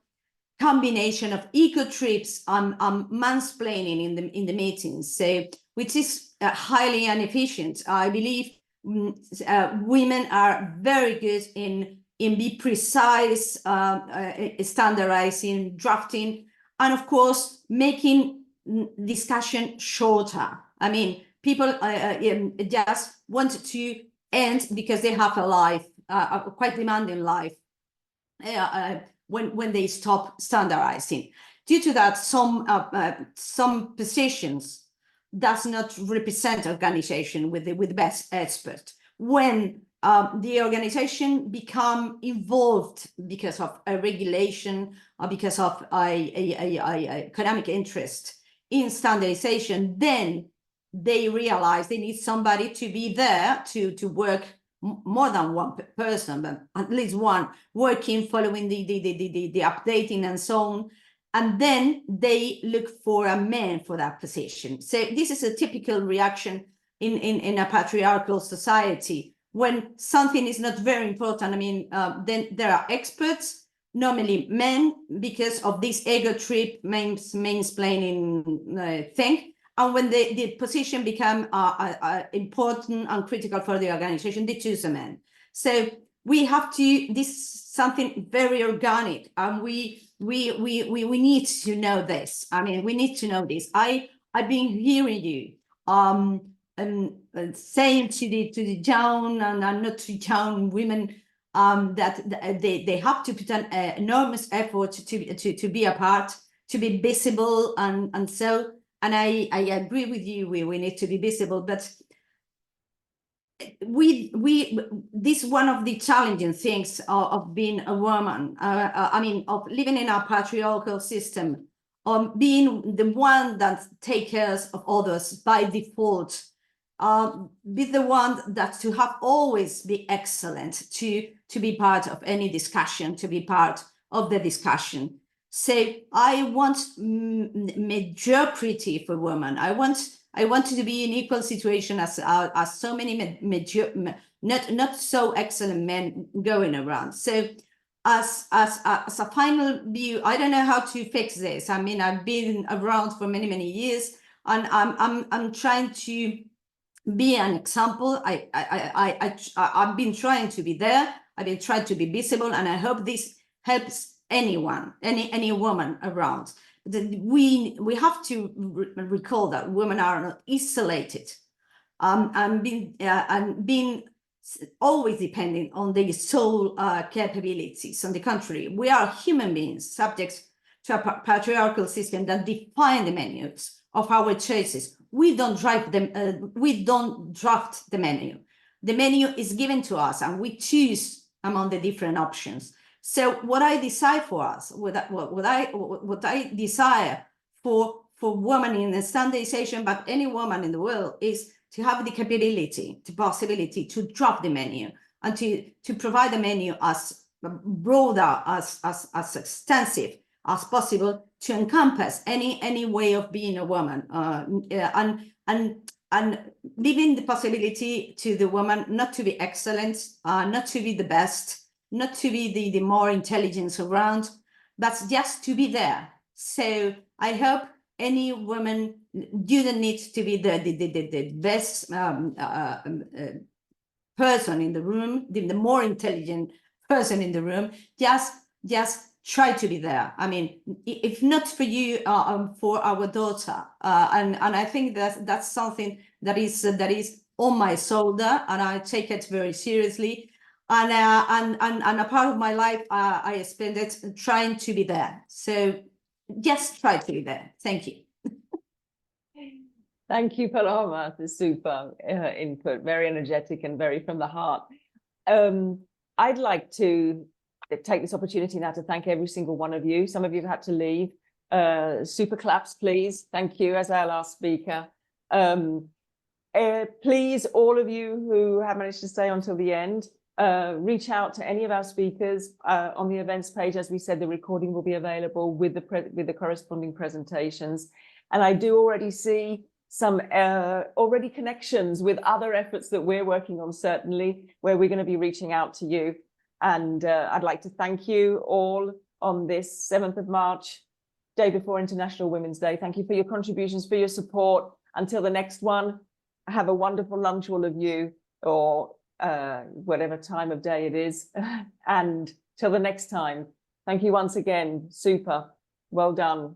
combination of ego trips and mansplaining in the meetings, so which is highly inefficient. I believe women are very good in be precise, standardizing, drafting, and of course making discussion shorter. I mean, people just want to end because they have a life, a quite demanding life. When they stop standardizing, due to that, some positions does not represent organization with the best expert. When the organization become involved because of a regulation or because of a economic interest in standardization, then they realize they need somebody to be there to work, more than one person, but at least one, working, following the updating and so on. and then they look for a man for that position. So this is a typical reaction in a patriarchal society. When something is not very important, I mean, then there are experts, normally men, because of this ego trip, mansplaining thing. And when the position become important and critical for the organization, they choose a man. So we have to, this is something very organic, and we need to know this. I mean, we need to know this. I've been hearing you saying to the young and not too young women that they have to put an enormous effort to be a part, to be visible, and so. And I agree with you. We need to be visible, but this is one of the challenging things of being a woman. I mean, of living in a patriarchal system, being the one that takes care of others by default, be the one that to have always be excellent, to be part of any discussion, to be part of the discussion. So I want mediocrity for women. I want to be in equal situation as so many not so excellent men going around. So as a final view, I don't know how to fix this. I mean, I've been around for many years, and I'm trying to be an example. I've been trying to be there. I've been trying to be visible, and I hope this helps anyone, any woman around. We have to recall that women are not isolated, and being always depending on their sole capabilities. On the contrary, we are human beings subject to a patriarchal system that define the menus of our choices. We don't drive them. We don't draft the menu. The menu is given to us, and we choose among the different options. So what I decide for us, what I desire for women in the standardization, but any woman in the world, is to have the capability, the possibility to drop the menu, and to provide the menu as broader, as extensive as possible, to encompass any way of being a woman, and giving the possibility to the woman not to be excellent, not to be the best, not to be the more intelligent around, but just to be there. So I hope any woman, you don't need to be the best person in the room, the more intelligent person in the room. Just try to be there. I mean, if not for you, for our daughter, and I think that's something that is on my shoulder, and I take it very seriously. And a part of my life, I spend it trying to be there. So just try to be there. Thank you. Thank you, Paloma. The super input, very energetic and very from the heart. I'd like to take this opportunity now to thank every single one of you. Some of you have had to leave. Super claps, please. Thank you, as our last speaker. Please, all of you who have managed to stay until the end, reach out to any of our speakers on the events page. As we said, the recording will be available with the corresponding presentations. And I do already see some already connections with other efforts that we're working on, certainly, where we're going to be reaching out to you. And I'd like to thank you all on this 7th of March, day before International Women's Day. Thank you for your contributions, for your support. Until the next one, have a wonderful lunch, all of you, or whatever time of day it is. And till the next time, thank you once again. Super. Well done.